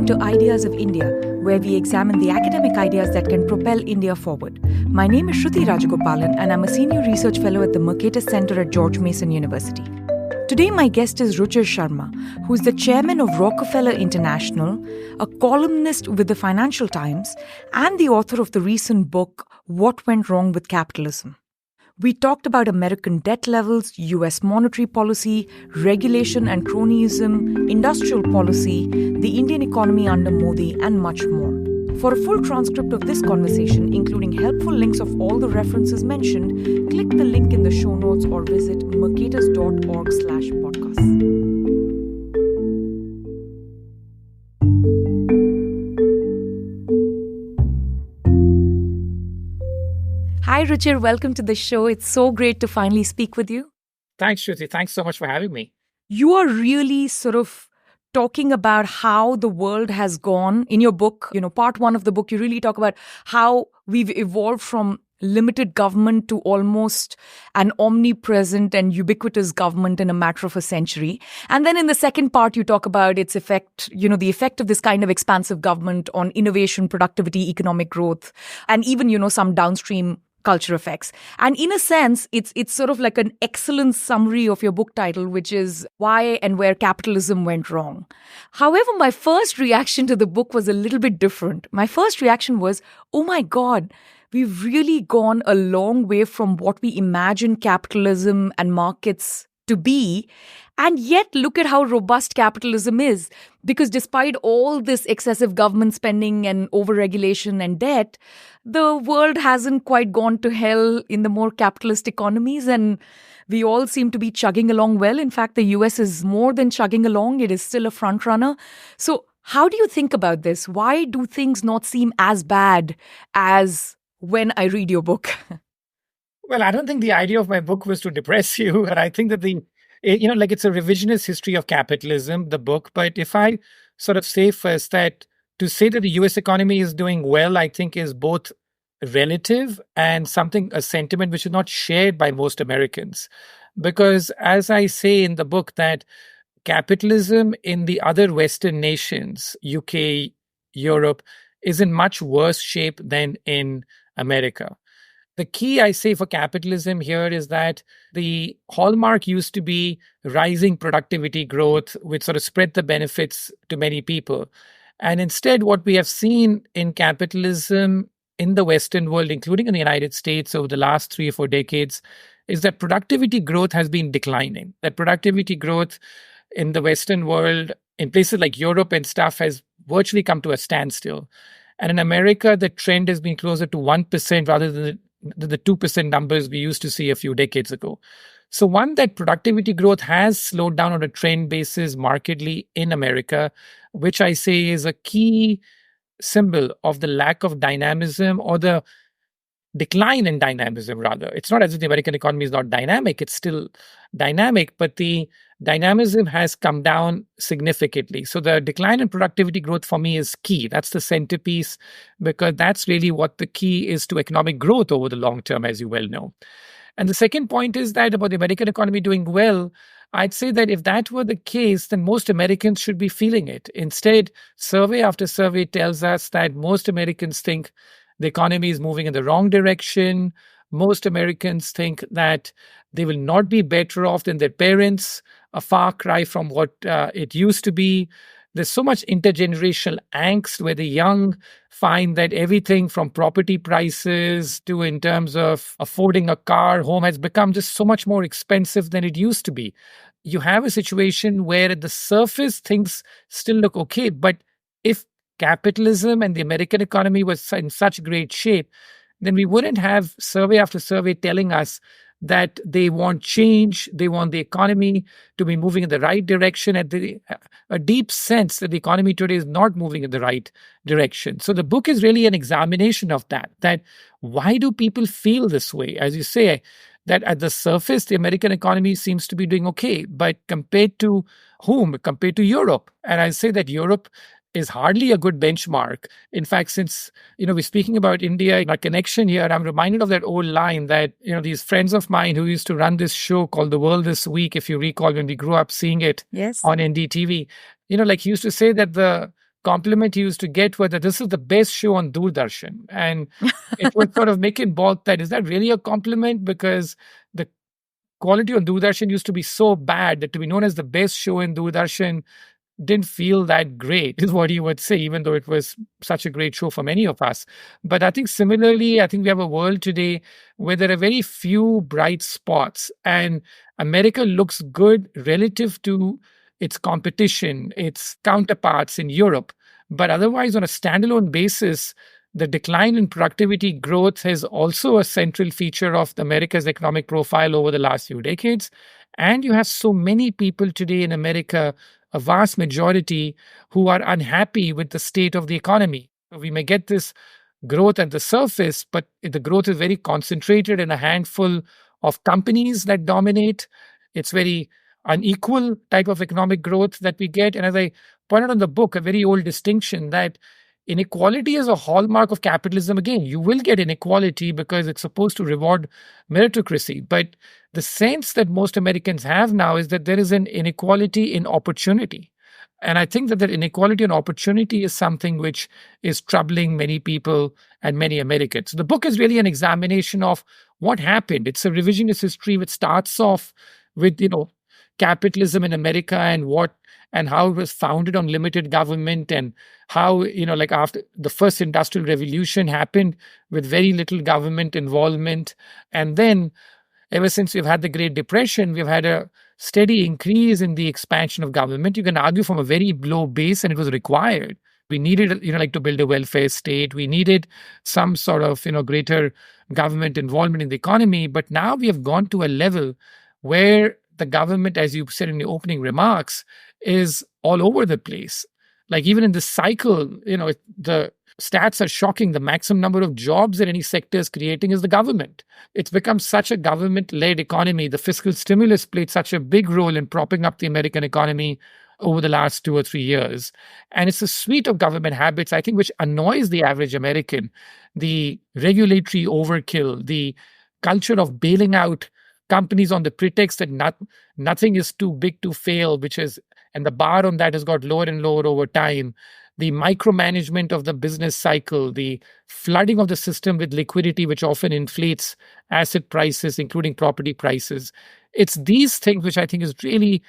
welcome to Ideas of India, where we examine the academic ideas that can propel India forward. My name is Shruti Rajagopalan, and I'm a senior research fellow at the Mercatus Center at George Mason University. Today, my guest is Ruchir Sharma, who is the chairman of Rockefeller International, a columnist with the Financial Times, and the author of the recent book, What Went Wrong with Capitalism. We talked about American debt levels, US monetary policy, regulation and cronyism, industrial policy, the Indian economy under Modi, and much more. For a full transcript of this conversation, including helpful links of all the references mentioned, click the link in the show notes or visit mercatus.org/podcasts. Hi, Ruchir. Welcome to the show. It's so great to finally speak with you. Thanks, Shruti. Thanks so much for having me. You are really sort of talking about how the world has gone. In your book, part one of the book, you really talk about how we've evolved from limited government to almost an omnipresent and ubiquitous government in a matter of a century. And then in the second part, you talk about its effect, the effect of this kind of expansive government on innovation, productivity, economic growth, and even, some downstream culture effects. And in a sense, it's sort of like an excellent summary of your book title, which is Why and Where Capitalism Went Wrong. However, my first reaction to the book was a little bit different. My first reaction was, oh my God, we've really gone a long way from what we imagine capitalism and markets to be. And yet, look at how robust capitalism is. Because despite all this excessive government spending and overregulation and debt, the world hasn't quite gone to hell in the more capitalist economies. And we all seem to be chugging along well. In fact, the US is more than chugging along. It is still a front runner. So how do you think about this? Why do things not seem as bad as when I read your book? Well, I don't think the idea of my book was to depress you. And I think that it's a revisionist history of capitalism, the book. But if I sort of say first that to say that the US economy is doing well, I think is both relative and a sentiment which is not shared by most Americans. Because as I say in the book, that capitalism in the other Western nations, UK, Europe, is in much worse shape than in America. The key, I say, for capitalism here is that the hallmark used to be rising productivity growth, which sort of spread the benefits to many people. And instead, what we have seen in capitalism in the Western world, including in the United States over the last 3 or 4 decades, is that productivity growth has been declining. That productivity growth in the Western world, in places like Europe and stuff, has virtually come to a standstill. And in America, the trend has been closer to 1% rather than the 2% numbers we used to see a few decades ago. So one, that productivity growth has slowed down on a trend basis markedly in America, which I say is a key symbol of the lack of dynamism or the decline in dynamism, rather. It's not as if the American economy is not dynamic. It's still dynamic, but the dynamism has come down significantly. So the decline in productivity growth for me is key. That's the centerpiece, because that's really what the key is to economic growth over the long term, as you well know. And the second point is that about the American economy doing well, I'd say that if that were the case, then most Americans should be feeling it. Instead, survey after survey tells us that most Americans think the economy is moving in the wrong direction. Most Americans think that they will not be better off than their parents, a far cry from what it used to be. There's so much intergenerational angst where the young find that everything from property prices to in terms of affording a car, home has become just so much more expensive than it used to be. You have a situation where at the surface things still look okay, but if capitalism and the American economy was in such great shape, then we wouldn't have survey after survey telling us that they want change, they want the economy to be moving in the right direction, at a deep sense that the economy today is not moving in the right direction. So the book is really an examination of that why do people feel this way? As you say, that at the surface, the American economy seems to be doing okay, but compared to whom? Compared to Europe. And I say that Europe is hardly a good benchmark. In fact, since, we're speaking about India in our connection here, I'm reminded of that old line that, these friends of mine who used to run this show called The World This Week, if you recall, when we grew up seeing it Yes. on NDTV, he used to say that the compliment he used to get was that this is the best show on Doordarshan. And it would sort of make him balk that, is that really a compliment? Because the quality on Doordarshan used to be so bad that to be known as the best show in Doordarshan didn't feel that great, is what he would say, even though it was such a great show for many of us. But I think similarly, I think we have a world today where there are very few bright spots, and America looks good relative to its competition, its counterparts in Europe. But otherwise, on a standalone basis, the decline in productivity growth is also a central feature of America's economic profile over the last few decades. And you have so many people today in America, a vast majority, who are unhappy with the state of the economy. We may get this growth at the surface, but the growth is very concentrated in a handful of companies that dominate. It's very unequal type of economic growth that we get. And as I pointed out in the book, a very old distinction that inequality is a hallmark of capitalism. Again, you will get inequality because it's supposed to reward meritocracy. But the sense that most Americans have now is that there is an inequality in opportunity. And I think that that inequality in opportunity is something which is troubling many people and many Americans. The book is really an examination of what happened. It's a revisionist history which starts off with, capitalism in America and how it was founded on limited government, and how, like after the first industrial revolution happened with very little government involvement. And then ever since we've had the Great Depression, we've had a steady increase in the expansion of government. You can argue from a very low base, and it was required. We needed, to build a welfare state. We needed some sort of, greater government involvement in the economy. But now we have gone to a level where the government, as you said in your opening remarks, is all over the place. Like even in this cycle, the stats are shocking. The maximum number of jobs that any sector is creating is the government. It's become such a government-led economy. The fiscal stimulus played such a big role in propping up the American economy over the last 2 or 3 years. And it's a suite of government habits, I think, which annoys the average American. The regulatory overkill, the culture of bailing out companies on the pretext that nothing is too big to fail, and the bar on that has got lower and lower over time. The micromanagement of the business cycle, the flooding of the system with liquidity, which often inflates asset prices, including property prices. It's these things which I think is really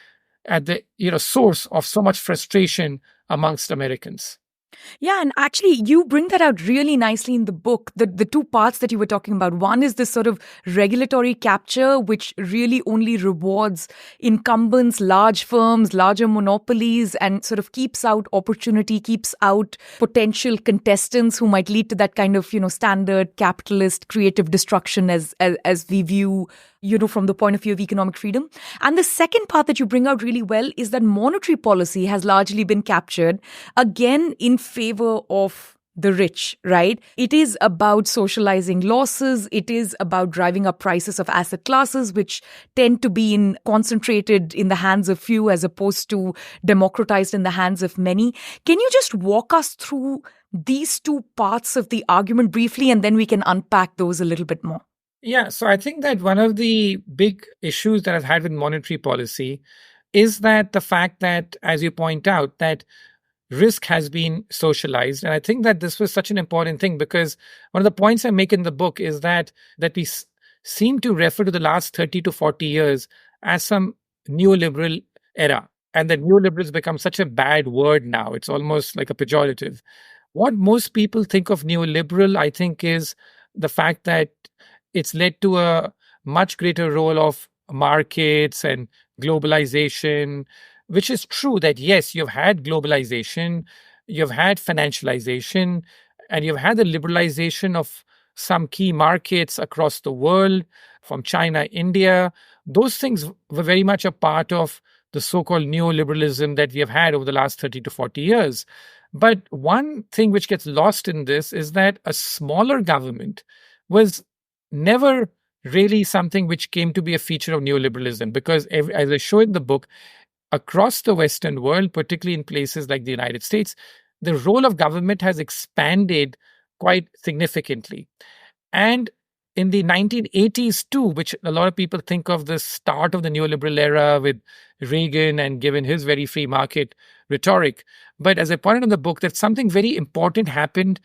at the source of so much frustration amongst Americans. Yeah, and actually, you bring that out really nicely in the book. The two parts that you were talking about. One is this sort of regulatory capture, which really only rewards incumbents, large firms, larger monopolies, and sort of keeps out opportunity, keeps out potential contestants who might lead to that kind of, standard capitalist creative destruction as we view, from the point of view of economic freedom. And the second part that you bring out really well is that monetary policy has largely been captured, again, in favor of the rich, right? It is about socializing losses. It is about driving up prices of asset classes, which tend to be concentrated in the hands of few as opposed to democratized in the hands of many. Can you just walk us through these two parts of the argument briefly, and then we can unpack those a little bit more? Yeah, so I think that one of the big issues that I've had with monetary policy is that the fact that, as you point out, that risk has been socialized. And I think that this was such an important thing, because one of the points I make in the book is that we seem to refer to the last 30 to 40 years as some neoliberal era. And that neoliberals become such a bad word now. It's almost like a pejorative. What most people think of neoliberal, I think, is the fact that it's led to a much greater role of markets and globalization, which is true that, yes, you've had globalization, you've had financialization, and you've had the liberalization of some key markets across the world, from China, India. Those things were very much a part of the so-called neoliberalism that we have had over the last 30 to 40 years. But one thing which gets lost in this is that a smaller government was never really something which came to be a feature of neoliberalism, because as I show in the book, across the Western world, particularly in places like the United States, the role of government has expanded quite significantly. And in the 1980s too, which a lot of people think of the start of the neoliberal era with Reagan and given his very free market rhetoric. But as I pointed in the book, that something very important happened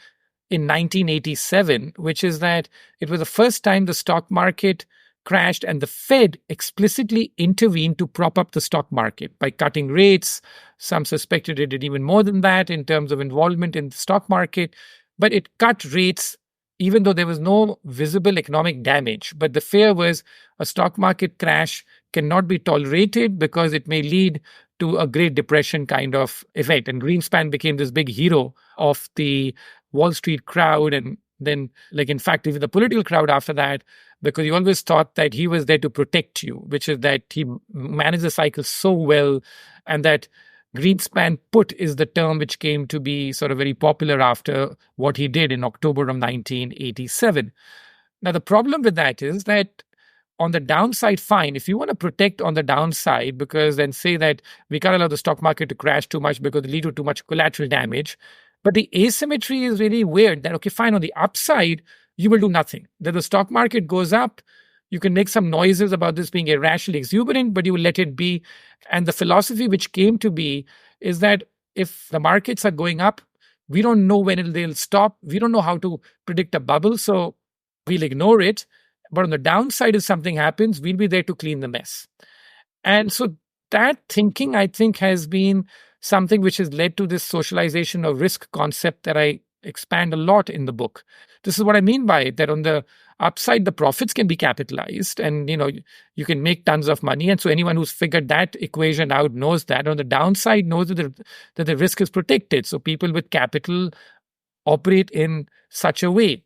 in 1987, which is that it was the first time the stock market crashed and the Fed explicitly intervened to prop up the stock market by cutting rates. Some suspected it did even more than that in terms of involvement in the stock market, but it cut rates even though there was no visible economic damage. But the fear was a stock market crash cannot be tolerated because it may lead to a Great Depression kind of effect. And Greenspan became this big hero of the Wall Street crowd. And then, like, in fact, even the political crowd after that, because he always thought that he was there to protect you, which is that he managed the cycle so well, and that Greenspan put is the term which came to be sort of very popular after what he did in October of 1987. Now, the problem with that is that on the downside, fine. If you want to protect on the downside, because then say that we can't allow the stock market to crash too much because it lead to too much collateral damage. But the asymmetry is really weird that, okay, fine, on the upside, you will do nothing. That the stock market goes up, you can make some noises about this being irrationally exuberant, but you will let it be. And the philosophy which came to be is that if the markets are going up, we don't know when they'll stop. We don't know how to predict a bubble, so we'll ignore it. But on the downside, if something happens, we'll be there to clean the mess. And so that thinking, I think, has been something which has led to this socialization of risk concept that I expand a lot in the book. This is what I mean by it, that on the upside, the profits can be capitalized and, you can make tons of money. And so anyone who's figured that equation out knows that. On the downside, knows that the risk is protected. So people with capital operate in such a way.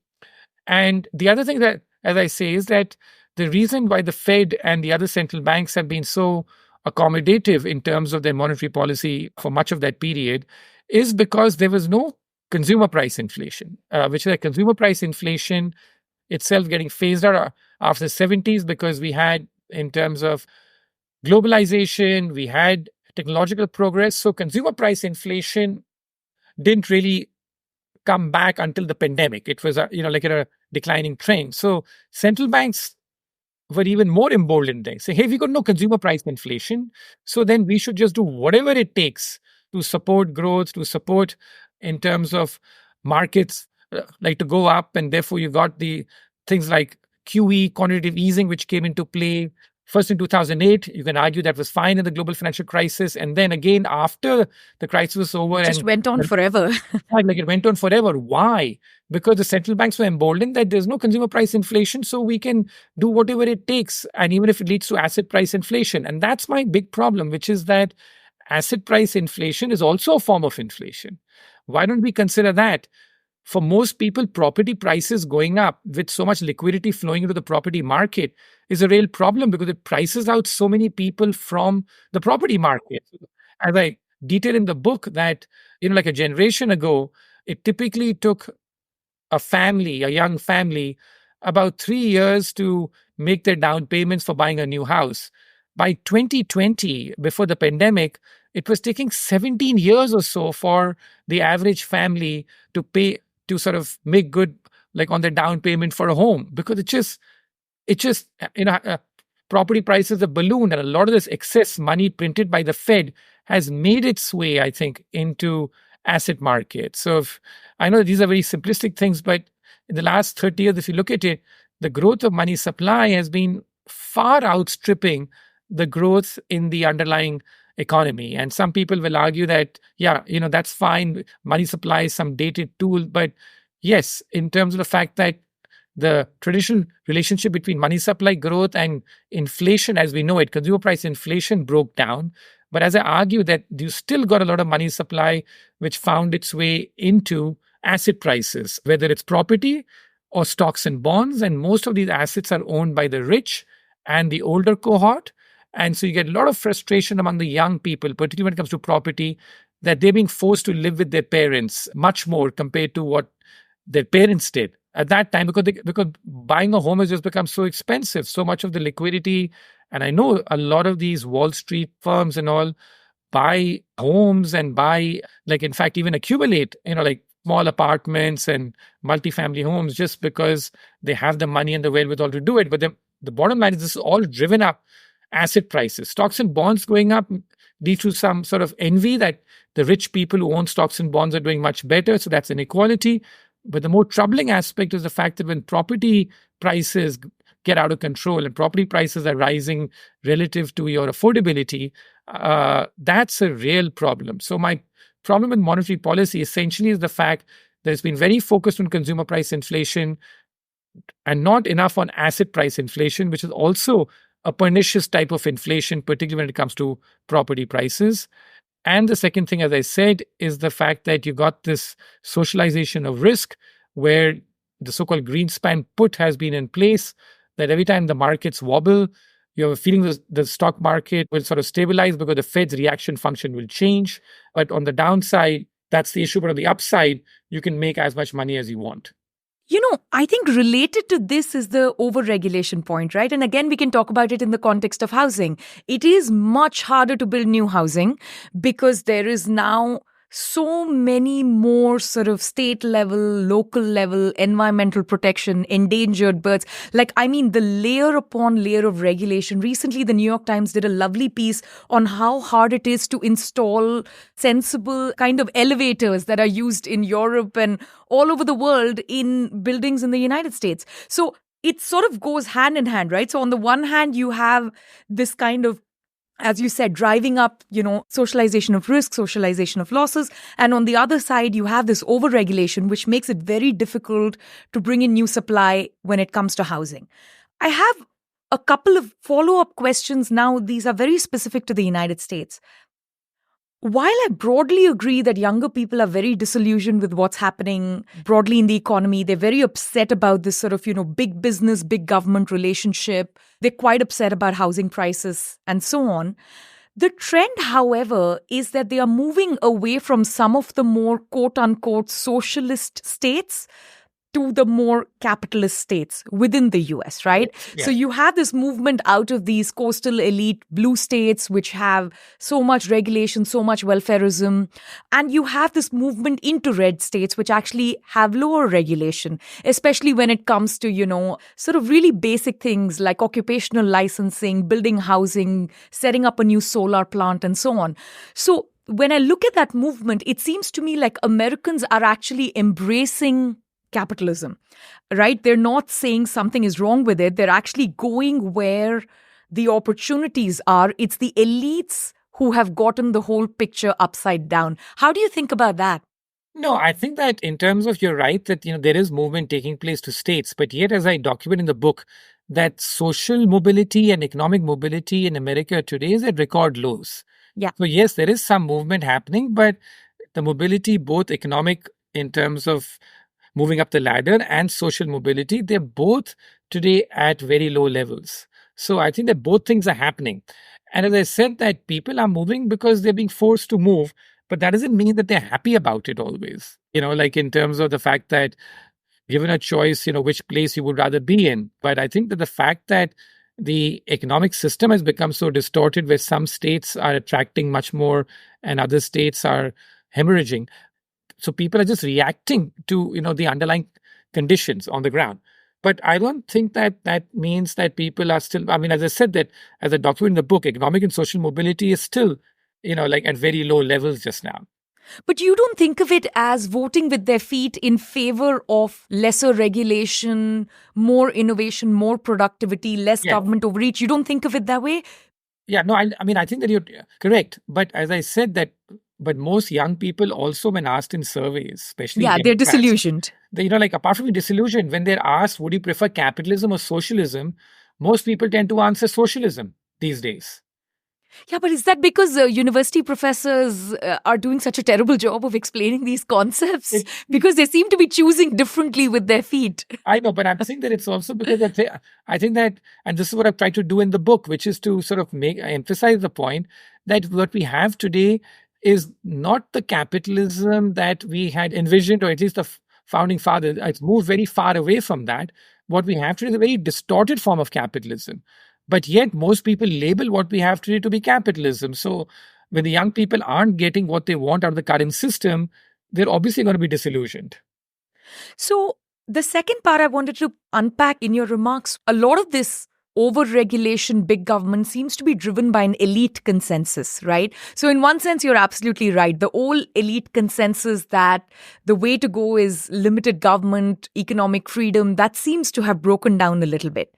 And the other thing that, as I say, is that the reason why the Fed and the other central banks have been so accommodative in terms of their monetary policy for much of that period is because there was no consumer price inflation, which is that consumer price inflation itself getting phased out after the 70s because we had, in terms of globalization, we had technological progress. So consumer price inflation didn't really come back until the pandemic. It was, like a declining trend. So central banks were even more emboldened. They say, hey, we got no consumer price inflation, so then we should just do whatever it takes to support growth, to support in terms of markets, like to go up. And therefore, you got the things like QE, quantitative easing, which came into play first in 2008. You can argue that was fine in the global financial crisis. And then again, after the crisis was over. It just went on forever. Like it went on forever. Why? Because the central banks were emboldened that there's no consumer price inflation, so we can do whatever it takes. And even if it leads to asset price inflation. And that's my big problem, which is that asset price inflation is also a form of inflation. Why don't we consider that? For most people, property prices going up with so much liquidity flowing into the property market is a real problem because it prices out so many people from the property market. As I detail in the book that, like a generation ago, it typically took a young family, about 3 years to make their down payments for buying a new house. By 2020, before the pandemic, it was taking 17 years or so for the average family to pay, to sort of make good, like on their down payment for a home, because property prices have ballooned, and a lot of this excess money printed by the Fed has made its way, I think, into asset markets. So I know these are very simplistic things, but in the last 30 years, if you look at it, the growth of money supply has been far outstripping the growth in the underlying economy. And some people will argue that, that's fine. Money supply is some dated tool. But yes, in terms of the fact that the traditional relationship between money supply growth and inflation, as we know it, consumer price inflation broke down. But as I argue that you still got a lot of money supply which found its way into asset prices, whether it's property or stocks and bonds. And most of these assets are owned by the rich and the older cohort. And so you get a lot of frustration among the young people, particularly when it comes to property, that they're being forced to live with their parents much more compared to what their parents did at that time, because buying a home has just become so expensive. So much of the liquidity, and I know a lot of these Wall Street firms and all buy homes and in fact, even accumulate, small apartments and multifamily homes just because they have the money and the wherewithal to do it. But the bottom line is this is all driven up asset prices. Stocks and bonds going up leads to some sort of envy that the rich people who own stocks and bonds are doing much better. So that's inequality. But the more troubling aspect is the fact that when property prices get out of control and property prices are rising relative to your affordability, that's a real problem. So my problem with monetary policy essentially is the fact that it's been very focused on consumer price inflation and not enough on asset price inflation, which is also a pernicious type of inflation, particularly when it comes to property prices. And the second thing, as I said, is the fact that you got this socialization of risk where the so-called Greenspan put has been in place, that every time the markets wobble, you have a feeling the stock market will sort of stabilize because the Fed's reaction function will change. But on the downside, that's the issue. But on the upside, you can make as much money as you want. I think related to this is the overregulation point, right? And again, we can talk about it in the context of housing. It is much harder to build new housing because there is now so many more sort of state level, local level, environmental protection, endangered birds. The layer upon layer of regulation. Recently, the New York Times did a lovely piece on how hard it is to install sensible kind of elevators that are used in Europe and all over the world in buildings in the United States. So it sort of goes hand in hand, right? So on the one hand, you have this kind of, as you said, driving up, socialization of risk, socialization of losses. And on the other side, you have this overregulation, which makes it very difficult to bring in new supply when it comes to housing. I have a couple of follow-up questions now. These are very specific to the United States. While I broadly agree that younger people are very disillusioned with what's happening broadly in the economy, they're very upset about this sort of, big business, big government relationship. They're quite upset about housing prices and so on. The trend, however, is that they are moving away from some of the more quote unquote socialist states to the more capitalist states within the US, right? Yeah. So you have this movement out of these coastal elite blue states, which have so much regulation, so much welfareism. And you have this movement into red states, which actually have lower regulation, especially when it comes to, sort of really basic things like occupational licensing, building housing, setting up a new solar plant, and so on. So when I look at that movement, it seems to me like Americans are actually embracing capitalism, right? They're not saying something is wrong with it. They're actually going where the opportunities are. It's the elites who have gotten the whole picture upside down. How do you think about that? No, I think that in terms of, you're right that, there is movement taking place to states, but yet, as I document in the book, that social mobility and economic mobility in America today is at record lows. Yeah. So yes, there is some movement happening, but the mobility, both economic in terms of moving up the ladder and social mobility, they're both today at very low levels. So I think that both things are happening. And as I said, that people are moving because they're being forced to move, but that doesn't mean that they're happy about it always. Like in terms of the fact that given a choice, which place you would rather be in. But I think that the fact that the economic system has become so distorted where some states are attracting much more and other states are hemorrhaging. So people are just reacting to, the underlying conditions on the ground. But I don't think that that means that people are still, as I said, that as a document in the book, economic and social mobility is still, at very low levels just now. But you don't think of it as voting with their feet in favor of lesser regulation, more innovation, more productivity, less government overreach. You don't think of it that way? Yeah, no, I think that you're correct. But as I said but most young people also, when asked in surveys, especially they're disillusioned. They, apart from being disillusioned, when they're asked, would you prefer capitalism or socialism? Most people tend to answer socialism these days. Yeah, but is that because university professors are doing such a terrible job of explaining these concepts? Because they seem to be choosing differently with their feet. I know, but I'm saying that it's also because I think that, and this is what I've tried to do in the book, which is to sort of emphasize the point that what we have today is not the capitalism that we had envisioned, or at least the founding fathers. It's moved very far away from that. What we have today is a very distorted form of capitalism. But yet most people label what we have today to be capitalism. So when the young people aren't getting what they want out of the current system, they're obviously going to be disillusioned. So, the second part I wanted to unpack in your remarks, a lot of this over-regulation, big government seems to be driven by an elite consensus, right? So, in one sense, you're absolutely right. The whole elite consensus that the way to go is limited government, economic freedom, that seems to have broken down a little bit.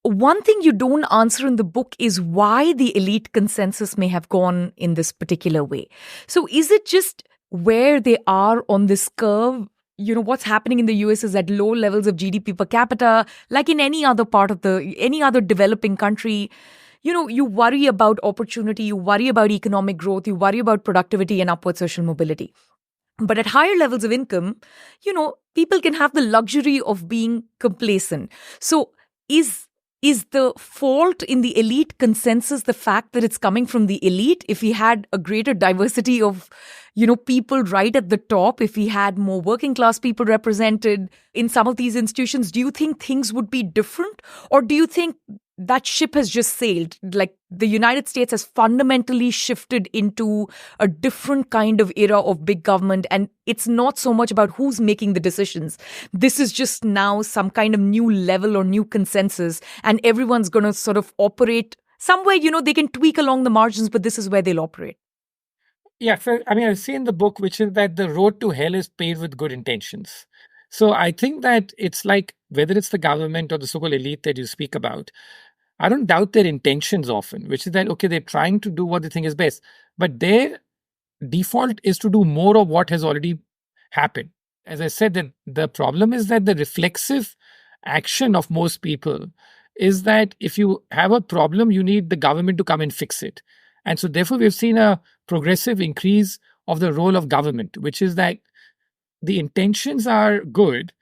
One thing you don't answer in the book is why the elite consensus may have gone in this particular way. So, is it just where they are on this curve? What's happening in the US is at low levels of GDP per capita, like in any other part of any other developing country. You worry about opportunity, you worry about economic growth, you worry about productivity and upward social mobility. But at higher levels of income, people can have the luxury of being complacent. So is the fault in the elite consensus the fact that it's coming from the elite? If we had a greater diversity of, people right at the top, if we had more working class people represented in some of these institutions, do you think things would be different? Or do you think that ship has just sailed? Like the United States has fundamentally shifted into a different kind of era of big government. And it's not so much about who's making the decisions. This is just now some kind of new level or new consensus. And everyone's going to sort of operate somewhere, they can tweak along the margins, but this is where they'll operate. Yeah, I say in the book, which is that the road to hell is paved with good intentions. So I think that it's like whether it's the government or the so-called elite that you speak about, I don't doubt their intentions often, which is that, okay, they're trying to do what they think is best, but their default is to do more of what has already happened. As I said, the problem is that the reflexive action of most people is that if you have a problem, you need the government to come and fix it. And so therefore, we've seen a progressive increase of the role of government, which is that the intentions are good,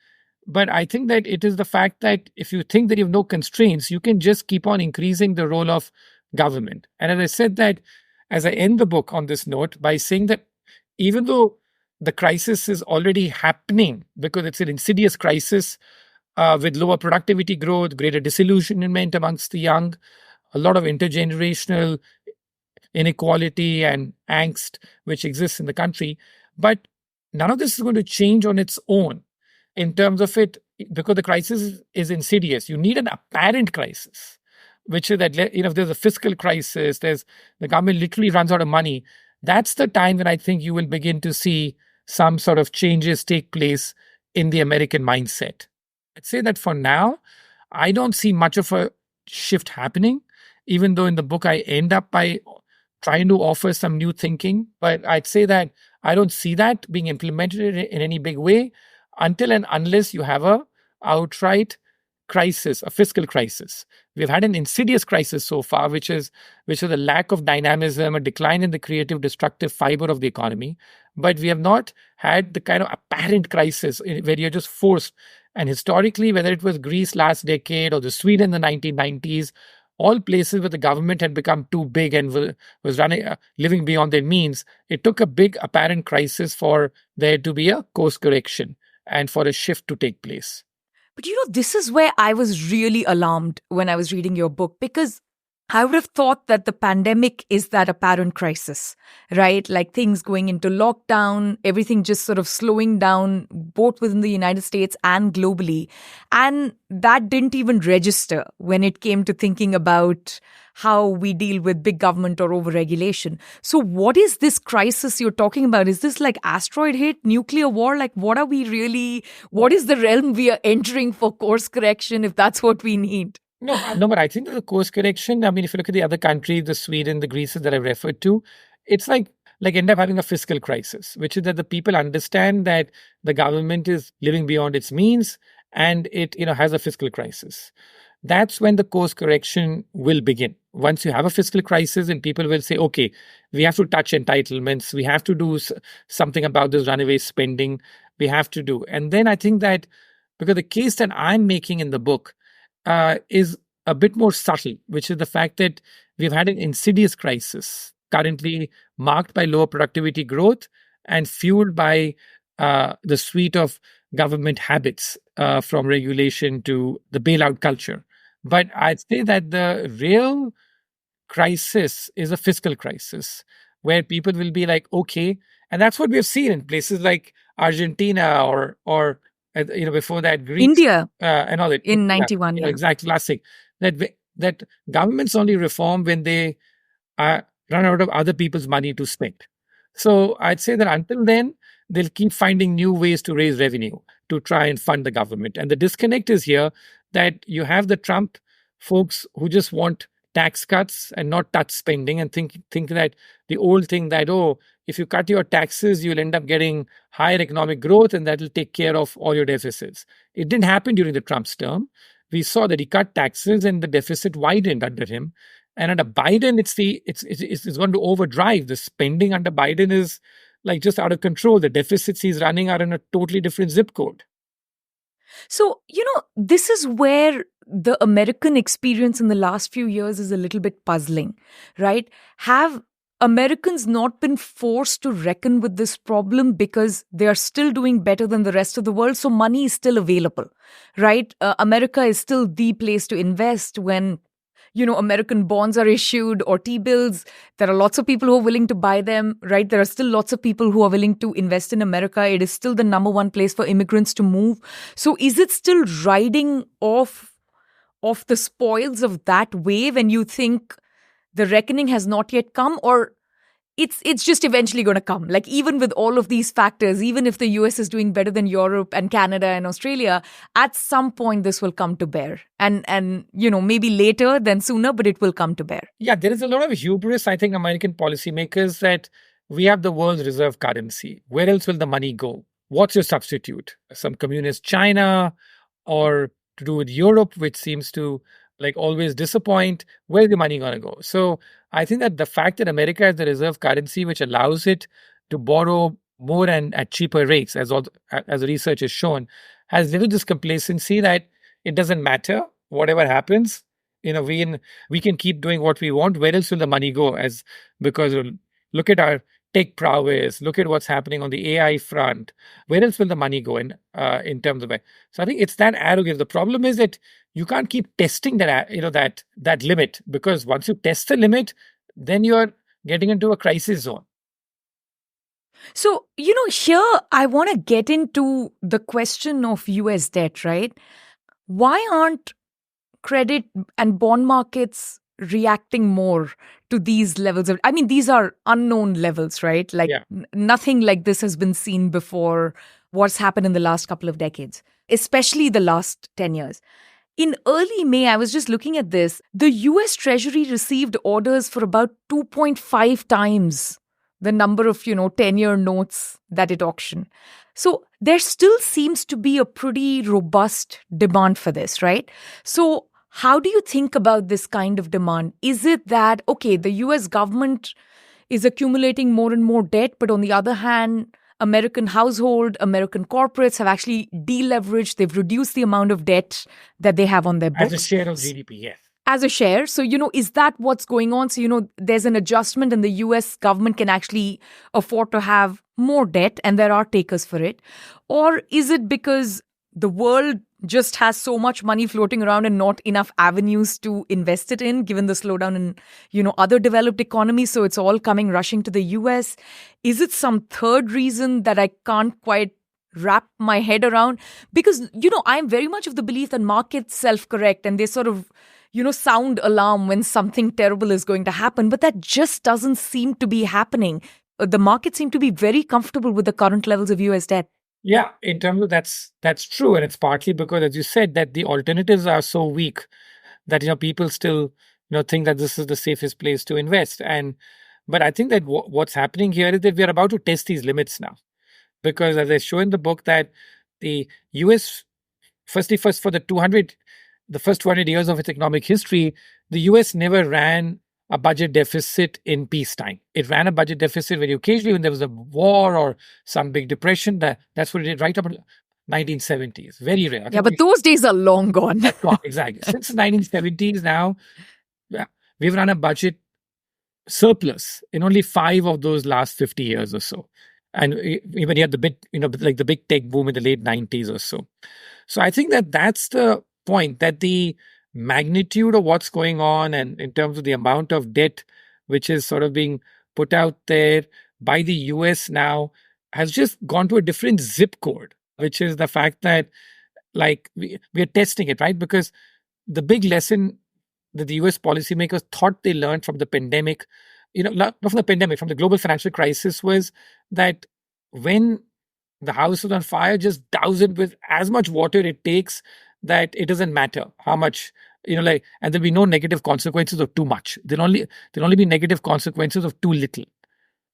but I think that it is the fact that if you think that you have no constraints, you can just keep on increasing the role of government. And as I said that, as I end the book on this note by saying that even though the crisis is already happening because it's an insidious crisis with lower productivity growth, greater disillusionment amongst the young, a lot of intergenerational inequality and angst which exists in the country. But none of this is going to change on its own in terms of it, because the crisis is insidious. You need an apparent crisis, which is that, if there's a fiscal crisis, the government literally runs out of money. That's the time when I think you will begin to see some sort of changes take place in the American mindset. I'd say that for now, I don't see much of a shift happening, even though in the book I end up by trying to offer some new thinking. But I'd say that I don't see that being implemented in any big way until and unless you have a outright crisis, a fiscal crisis. We've had an insidious crisis so far, which is a lack of dynamism, a decline in the creative, destructive fiber of the economy. But we have not had the kind of apparent crisis where you're just forced. And historically, whether it was Greece last decade or the Sweden in the 1990s, all places where the government had become too big and was living beyond their means, it took a big apparent crisis for there to be a course correction and for a shift to take place. But this is where I was really alarmed when I was reading your book, because I would have thought that the pandemic is that apparent crisis, right? Like things going into lockdown, everything just sort of slowing down, both within the United States and globally. And that didn't even register when it came to thinking about how we deal with big government or overregulation. So what is this crisis you're talking about? Is this like asteroid hit, nuclear war? Like what is the realm we are entering for course correction if that's what we need? No, but I think that the course correction, if you look at the other countries, the Sweden, the Greece that I referred to, it's like end up having a fiscal crisis, which is that the people understand that the government is living beyond its means and it, has a fiscal crisis. That's when the course correction will begin. Once you have a fiscal crisis and people will say, okay, we have to touch entitlements. We have to do something about this runaway spending. We have to do. And then I think that because the case that I'm making in the book is a bit more subtle, which is the fact that we've had an insidious crisis currently marked by lower productivity growth and fueled by the suite of government habits from regulation to the bailout culture. But I'd say that the real crisis is a fiscal crisis, where people will be like, okay. And that's what we have seen in places like Argentina or before that, Greece, India and all that. in Yeah, 91, yeah. exact classic. That governments only reform when they run out of other people's money to spend. So I'd say that until then, they'll keep finding new ways to raise revenue to try and fund the government. And the disconnect is here that you have the Trump folks who just want tax cuts and not touch spending, and think that the old thing that, oh, if you cut your taxes, you'll end up getting higher economic growth and that will take care of all your deficits. It didn't happen during the Trump's term. We saw that he cut taxes and the deficit widened under him. And under Biden, it's going to overdrive. The spending under Biden is like just out of control. The deficits he's running are in a totally different zip code. So, this is where the American experience in the last few years is a little bit puzzling, right? Have Americans not been forced to reckon with this problem because they are still doing better than the rest of the world? So money is still available, right? America is still the place to invest when American bonds are issued or T-bills. There are lots of people who are willing to buy them, right? There are still lots of people who are willing to invest in America. It is still the number one place for immigrants to move. So is it still riding off the spoils of that wave, and you think the reckoning has not yet come, or it's just eventually going to come? Like, even with all of these factors, even if the US is doing better than Europe and Canada and Australia, at some point this will come to bear. And maybe later than sooner, but it will come to bear. Yeah, there is a lot of hubris, I think, American policymakers, that we have the world's reserve currency. Where else will the money go? What's your substitute? Some communist China, or to do with Europe, which seems to like always disappoint. Where's the money going to go? So I think that the fact that America has the reserve currency, which allows it to borrow more and at cheaper rates, as the research has shown, has led to this complacency that it doesn't matter whatever happens. We can keep doing what we want. Where else will the money go? Because look at our tech prowess. Look at what's happening on the AI front. Where else will the money go in terms of it? So I think it's that arrogance. The problem is that you can't keep testing that limit, because once you test the limit, then you're getting into a crisis zone. So, here I want to get into the question of US debt, right? Why aren't credit and bond markets reacting more to these levels of, these are unknown levels, right? Like, nothing like this has been seen before. What's happened in the last couple of decades, especially the last 10 years. In early May, I was just looking at this. The US Treasury received orders for about 2.5 times the number of, 10-year notes that it auctioned. So there still seems to be a pretty robust demand for this, right? So how do you think about this kind of demand? Is it that, okay, the US government is accumulating more and more debt, but on the other hand, American household, American corporates have actually deleveraged. They've reduced the amount of debt that they have on their books. As a share of GDP, yes. As a share. So, is that what's going on? So, there's an adjustment and the US government can actually afford to have more debt and there are takers for it. Or is it because the world just has so much money floating around and not enough avenues to invest it in, given the slowdown in, other developed economies? So it's all coming rushing to the US. Is it some third reason that I can't quite wrap my head around? Because, I'm very much of the belief that markets self-correct and they sort of, sound alarm when something terrible is going to happen. But that just doesn't seem to be happening. The markets seem to be very comfortable with the current levels of US debt. Yeah, in terms of that's true. And it's partly because, as you said, that the alternatives are so weak that, people still, think that this is the safest place to invest. But I think that what's happening here is that we are about to test these limits now. Because as I show in the book, that the US, first for the first 200 years of its economic history, the US never ran a budget deficit in peacetime. It ran a budget deficit very occasionally when there was a war or some big depression. That's what it did right up in 1970s. Very rare. Yeah, but those days are long gone. Exactly. Since the 1970s now, we've run a budget surplus in only 5 of those last 50 years or so. And even you had the big tech boom in the late 90s or so. So I think that that's the point, that the magnitude of what's going on and in terms of the amount of debt which is sort of being put out there by the US now has just gone to a different zip code, which is the fact that like we are testing it, right? Because the big lesson that the US policymakers thought they learned from the pandemic, not from the pandemic, from the global financial crisis, was that when the house is on fire, just douse it with as much water it takes, that it doesn't matter how much, and there'll be no negative consequences of too much. There'll only be negative consequences of too little.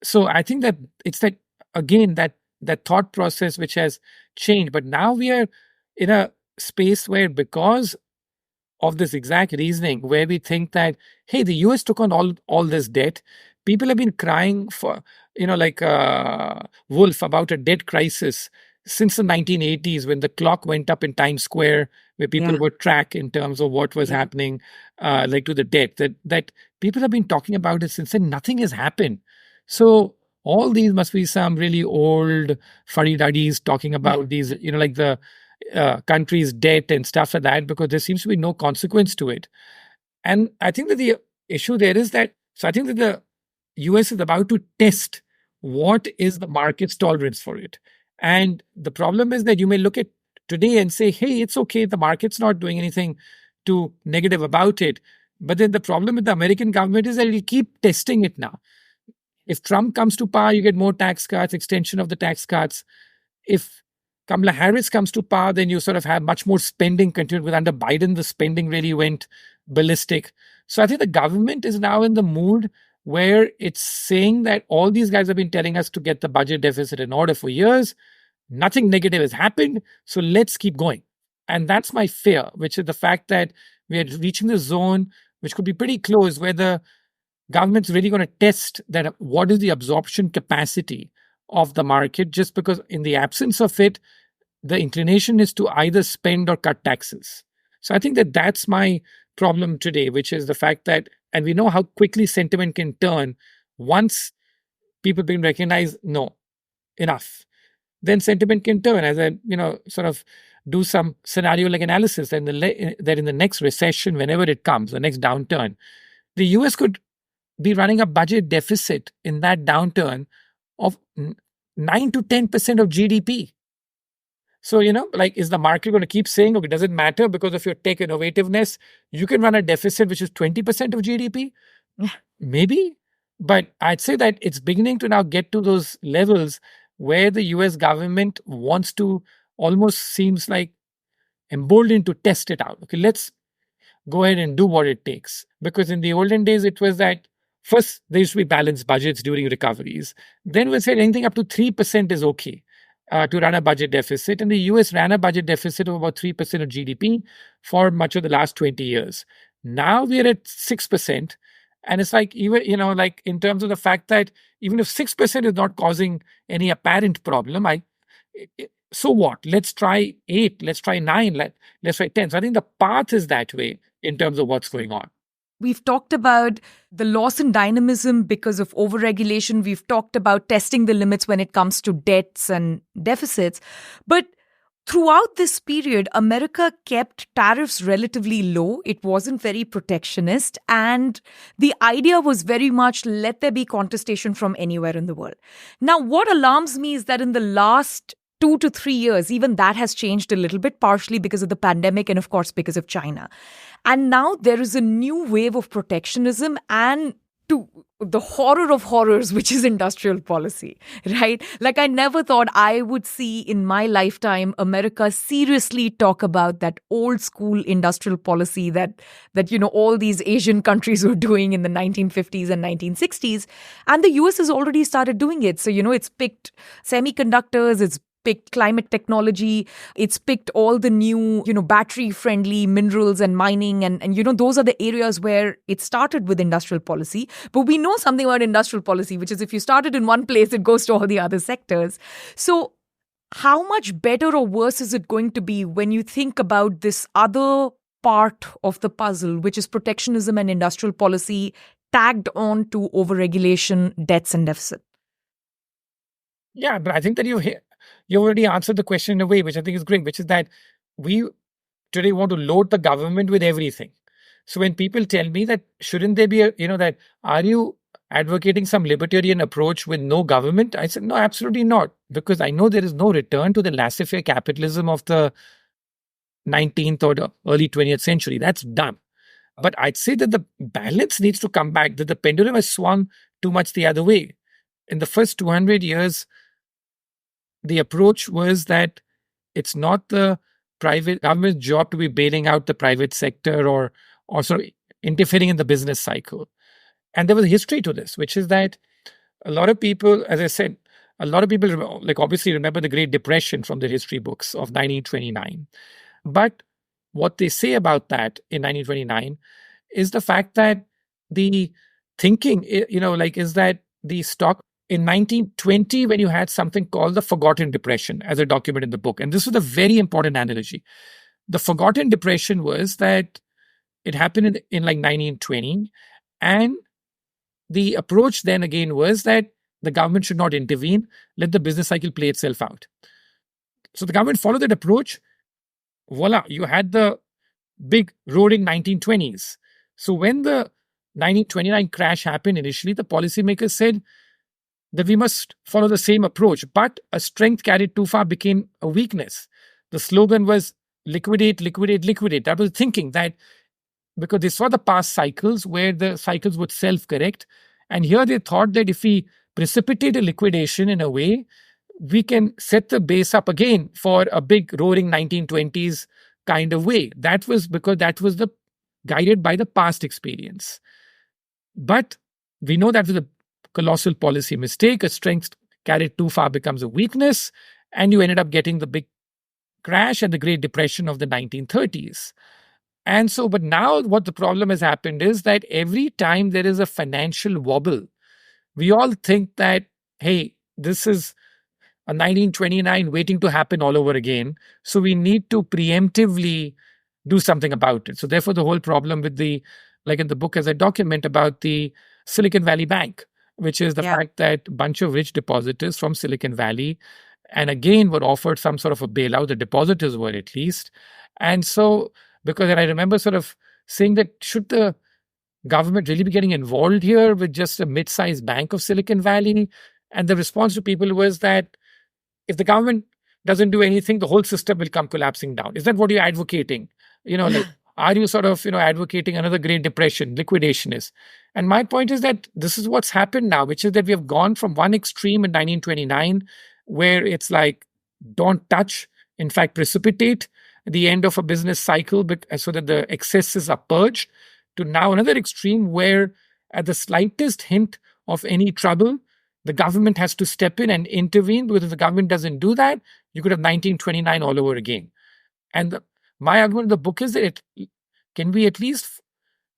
So I think that it's that, again, that thought process which has changed. But now we are in a space where, because of this exact reasoning, where we think that, hey, the US took on all this debt. People have been crying for, like wolf about a debt crisis since the 1980s, when the clock went up in Times Square, where people would track in terms of what was happening, like to the debt. That people have been talking about it since then. Nothing has happened. So all these must be some really old fuddy-duddies talking about these, like the country's debt and stuff like that, because there seems to be no consequence to it. And I think that the issue there is that, so I think that the US is about to test what is the market's tolerance for it. And the problem is that you may look at today and say, hey, it's okay, the market's not doing anything too negative about it. But then the problem with the American government is that you keep testing it now. If Trump comes to power, you get more tax cuts, extension of the tax cuts. If Kamala Harris comes to power, then you sort of have much more spending continued. With under Biden, the spending really went ballistic. So I think the government is now in the mood where it's saying that all these guys have been telling us to get the budget deficit in order for years. Nothing negative has happened. So let's keep going. And that's my fear, which is the fact that we are reaching the zone, which could be pretty close, where the government's really going to test that what is the absorption capacity of the market, just because in the absence of it, the inclination is to either spend or cut taxes. So I think that that's my problem today, which is the fact that, and we know how quickly sentiment can turn once people begin to recognize, no, enough. Then sentiment can turn as I, sort of do some scenario like analysis, and that in the next recession, whenever it comes, the next downturn, the US could be running a budget deficit in that downturn of 9 to 10% of GDP. So, is the market going to keep saying, okay, does it matter because of your tech innovativeness? You can run a deficit which is 20% of GDP? Maybe. But I'd say that it's beginning to now get to those levels where the US government wants to, almost seems like emboldened to test it out. Okay, let's go ahead and do what it takes. Because in the olden days, it was that first, there used to be balanced budgets during recoveries. Then we said anything up to 3% is okay to run a budget deficit. And the US ran a budget deficit of about 3% of GDP for much of the last 20 years. Now we're at 6%. And it's like, even, like in terms of the fact that even if 6% is not causing any apparent problem, so what? Let's try 8, let's try 9, let's try 10. So I think the path is that way in terms of what's going on. We've talked about the loss in dynamism because of overregulation. We've talked about testing the limits when it comes to debts and deficits. But throughout this period, America kept tariffs relatively low. It wasn't very protectionist. And the idea was very much let there be contestation from anywhere in the world. Now, what alarms me is that in the last 2 to 3 years, even that has changed a little bit, partially because of the pandemic and, of course, because of China. And now there is a new wave of protectionism and to the horror of horrors, which is industrial policy, right? Like I never thought I would see in my lifetime America seriously talk about that old school industrial policy that all these Asian countries were doing in the 1950s and 1960s. And the US has already started doing it. So, it's picked semiconductors, it's picked climate technology, it's picked all the new, battery-friendly minerals and mining. And those are the areas where it started with industrial policy. But we know something about industrial policy, which is if you started in one place, it goes to all the other sectors. So how much better or worse is it going to be when you think about this other part of the puzzle, which is protectionism and industrial policy tagged on to overregulation, debts and deficit? Yeah, but I think that you already answered the question in a way, which I think is great, which is that we today want to load the government with everything. So when people tell me that shouldn't there be are you advocating some libertarian approach with no government? I said, no, absolutely not. Because I know there is no return to the laissez-faire capitalism of the 19th or the early 20th century. That's done. But I'd say that the balance needs to come back, that the pendulum has swung too much the other way. In the first 200 years, the approach was that it's not the private government's job to be bailing out the private sector or sort of interfering in the business cycle. And there was a history to this, which is that a lot of people, as I said, a lot of people like obviously remember the Great Depression from the history books of 1929. But what they say about that in 1929 is the fact that the thinking, is that the stock in 1920, when you had something called the Forgotten Depression, as a document in the book. And this was a very important analogy. The Forgotten Depression was that it happened in like 1920. And the approach then again was that the government should not intervene, let the business cycle play itself out. So the government followed that approach. Voila, you had the big roaring 1920s. So when the 1929 crash happened initially, the policymakers said that we must follow the same approach, but a strength carried too far became a weakness. The slogan was liquidate, liquidate, liquidate. That was thinking that because they saw the past cycles where the cycles would self-correct. And here they thought that if we precipitate a liquidation in a way, we can set the base up again for a big roaring 1920s kind of way. That was because that was the guided by the past experience. But we know that was a colossal policy mistake. A strength carried too far becomes a weakness, and you ended up getting the big crash and the Great Depression of the 1930s. And so, but now what the problem has happened is that every time there is a financial wobble, we all think that, hey, this is a 1929 waiting to happen all over again. So we need to preemptively do something about it. So therefore, the whole problem with like in the book, as I document about the Silicon Valley Bank, which is the fact that a bunch of rich depositors from Silicon Valley, and again, were offered some sort of a bailout, the depositors were at least. And so, because I remember sort of saying that should the government really be getting involved here with just a mid-sized bank of Silicon Valley? And the response to people was that if the government doesn't do anything, the whole system will come collapsing down. Is that what you're advocating? Are you sort of, advocating another Great Depression, liquidationist? And my point is that this is what's happened now, which is that we have gone from one extreme in 1929, where it's like, don't touch, in fact, precipitate the end of a business cycle so that the excesses are purged, to now another extreme where at the slightest hint of any trouble, the government has to step in and intervene, because if the government doesn't do that, you could have 1929 all over again. And my argument in the book is that can we at least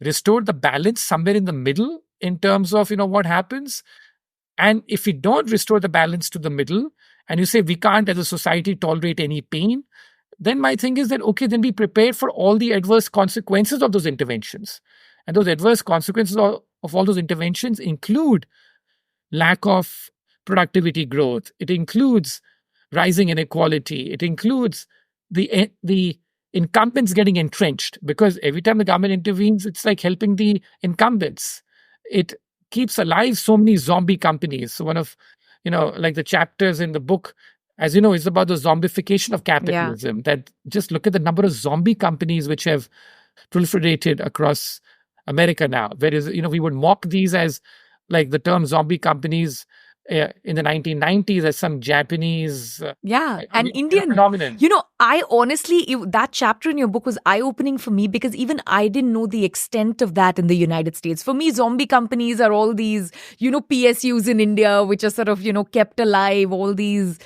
restore the balance somewhere in the middle in terms of, what happens? And if we don't restore the balance to the middle, and you say we can't as a society tolerate any pain, then my thing is that, okay, then be prepared for all the adverse consequences of those interventions. And those adverse consequences of all those interventions include lack of productivity growth. It includes rising inequality. It includes the incumbents getting entrenched, because every time the government intervenes, it's like helping the incumbents. It keeps alive so many zombie companies. So one of, like the chapters in the book, as you know, is about the zombification of capitalism. Yeah. That just look at the number of zombie companies which have proliferated across America now. Whereas, we would mock these as like the term zombie companies in the 1990s as some Japanese and Indian phenomenon. I honestly, that chapter in your book was eye-opening for me, because even I didn't know the extent of that in the United States. For me, zombie companies are all these, PSUs in India, which are sort of, kept alive, all these,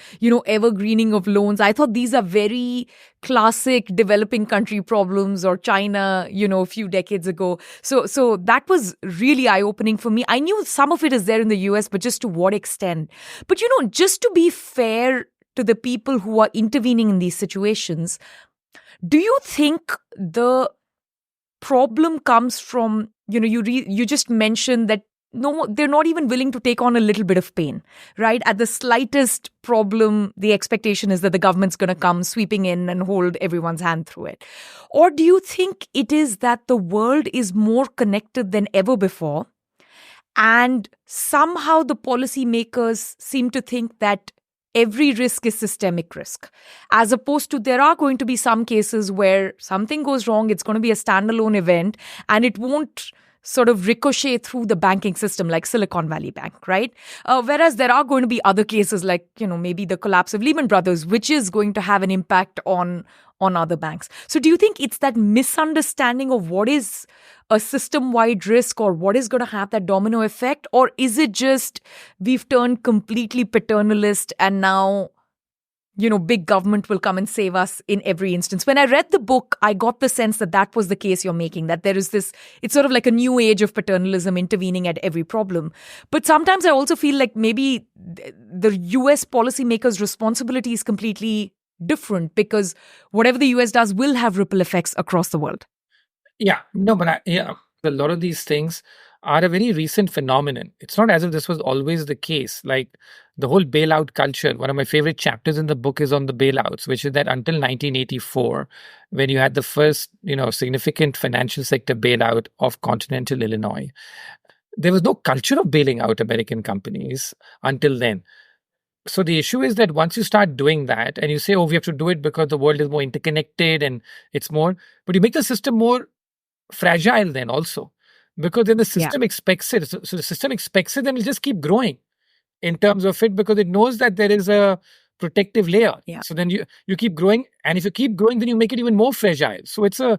evergreening of loans. I thought these are very classic developing country problems, or China, a few decades ago. So that was really eye-opening for me. I knew some of it is there in the US, but just to what extent? But, just to be fair to the people who are intervening in these situations, do you think the problem comes from, you just mentioned that no, they're not even willing to take on a little bit of pain, right? At the slightest problem, the expectation is that the government's going to come sweeping in and hold everyone's hand through it. Or do you think it is that the world is more connected than ever before? And somehow the policymakers seem to think that every risk is systemic risk, as opposed to there are going to be some cases where something goes wrong, it's going to be a standalone event, and it won't sort of ricochet through the banking system like Silicon Valley Bank, right? Whereas there are going to be other cases like, maybe the collapse of Lehman Brothers, which is going to have an impact on other banks. So do you think it's that misunderstanding of what is a system-wide risk or what is going to have that domino effect? Or is it just we've turned completely paternalist and now, big government will come and save us in every instance? When I read the book, I got the sense that that was the case you're making, that there is this, it's sort of like a new age of paternalism intervening at every problem. But sometimes I also feel like maybe the US policymakers' responsibility is completely different because whatever the US does will have ripple effects across the world. Yeah, no, but a lot of these things are a very recent phenomenon. It's not as if this was always the case. Like the whole bailout culture, one of my favorite chapters in the book is on the bailouts, which is that until 1984, when you had the first, significant financial sector bailout of continental Illinois, there was no culture of bailing out American companies until then. So the issue is that once you start doing that and you say, oh, we have to do it because the world is more interconnected and it's more, but you make the system more fragile then also, because then the system expects it. So the system expects it and it'll just keep growing in terms of it because it knows that there is a protective layer. Yeah. So then you keep growing. And if you keep growing, then you make it even more fragile. So it's a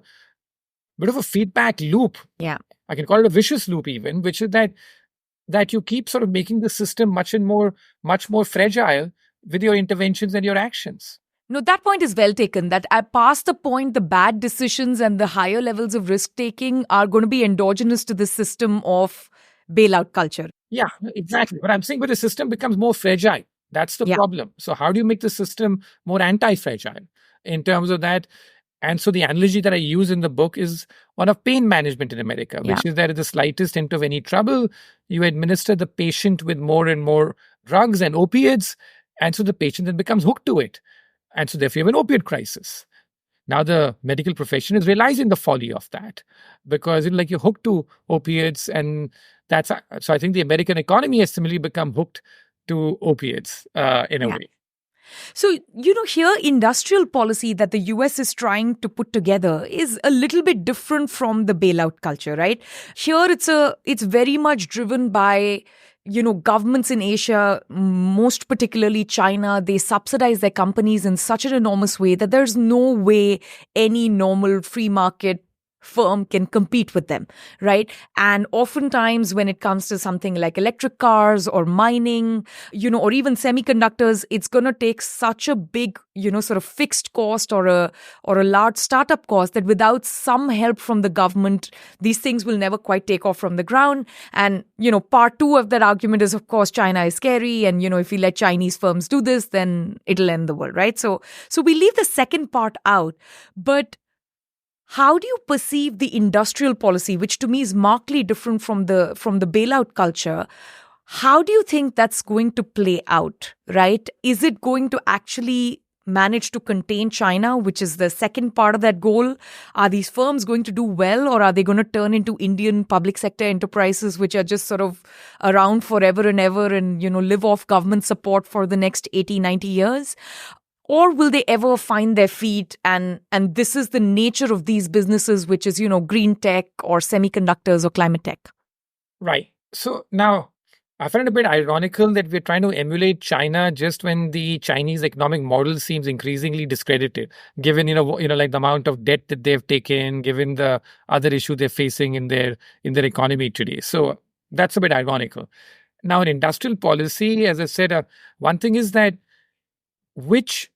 bit of a feedback loop. Yeah. I can call it a vicious loop even, which is that you keep sort of making the system much more fragile with your interventions and your actions. No, that point is well taken. That past the point, the bad decisions and the higher levels of risk taking are going to be endogenous to the system of bailout culture. Yeah, exactly. But I'm saying, but the system becomes more fragile. That's the problem. So how do you make the system more anti-fragile in terms of that? And so the analogy that I use in the book is one of pain management in America, which is that at the slightest hint of any trouble, you administer the patient with more and more drugs and opiates. And so the patient then becomes hooked to it. And so therefore you have an opiate crisis. Now the medical profession is realizing the folly of that because like you're hooked to opiates, and so I think the American economy has similarly become hooked to opiates in a way. So, here industrial policy that the US is trying to put together is a little bit different from the bailout culture, right? Here it's very much driven by governments in Asia, most particularly China. They subsidize their companies in such an enormous way that there's no way any normal free market firm can compete with them, right? And oftentimes when it comes to something like electric cars or mining, or even semiconductors, it's going to take such a big, sort of fixed cost or a large startup cost that without some help from the government, these things will never quite take off from the ground. And, part two of that argument is, of course, China is scary. And, if we let Chinese firms do this, then it'll end the world, right? So we leave the second part out. But how do you perceive the industrial policy, which to me is markedly different from the bailout culture? How do you think that's going to play out, right? Is it going to actually manage to contain China, which is the second part of that goal? Are these firms going to do well, or are they going to turn into Indian public sector enterprises, which are just sort of around forever and ever and, live off government support for the next 80, 90 years? Or will they ever find their feet? And this is the nature of these businesses, which is, green tech or semiconductors or climate tech. Right. So now I find it a bit ironical that we're trying to emulate China just when the Chinese economic model seems increasingly discredited, given, like the amount of debt that they've taken, given the other issue they're facing in their economy today. So that's a bit ironical. Now, in industrial policy, as I said, one thing is that which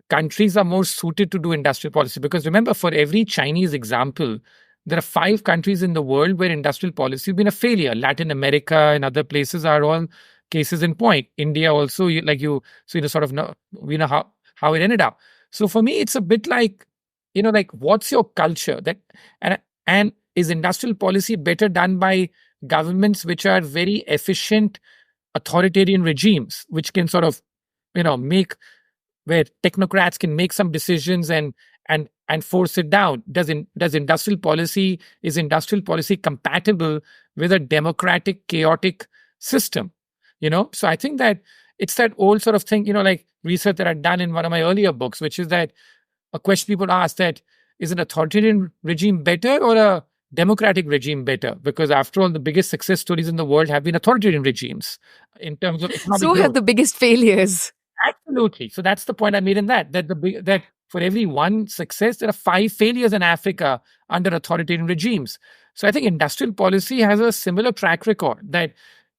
countries are more suited to do industrial policy? Because remember, for every Chinese example, there are 5 countries in the world where industrial policy has been a failure. Latin America and other places are all cases in point. India also, sort of know, we know how it ended up. So for me, it's a bit like, like what's your culture? And is industrial policy better done by governments which are very efficient authoritarian regimes, which can sort of, make where technocrats can make some decisions and force it down? Is industrial policy compatible with a democratic, chaotic system. So I think that it's that old sort of thing, like research that I'd done in one of my earlier books, which is that a question people ask that is an authoritarian regime better or a democratic regime better? Because after all, the biggest success stories in the world have been authoritarian regimes in terms of economic So have growth. the biggest failures. Absolutely. So that's the point I made in that for every one success, there are 5 failures in Africa under authoritarian regimes. So I think industrial policy has a similar track record that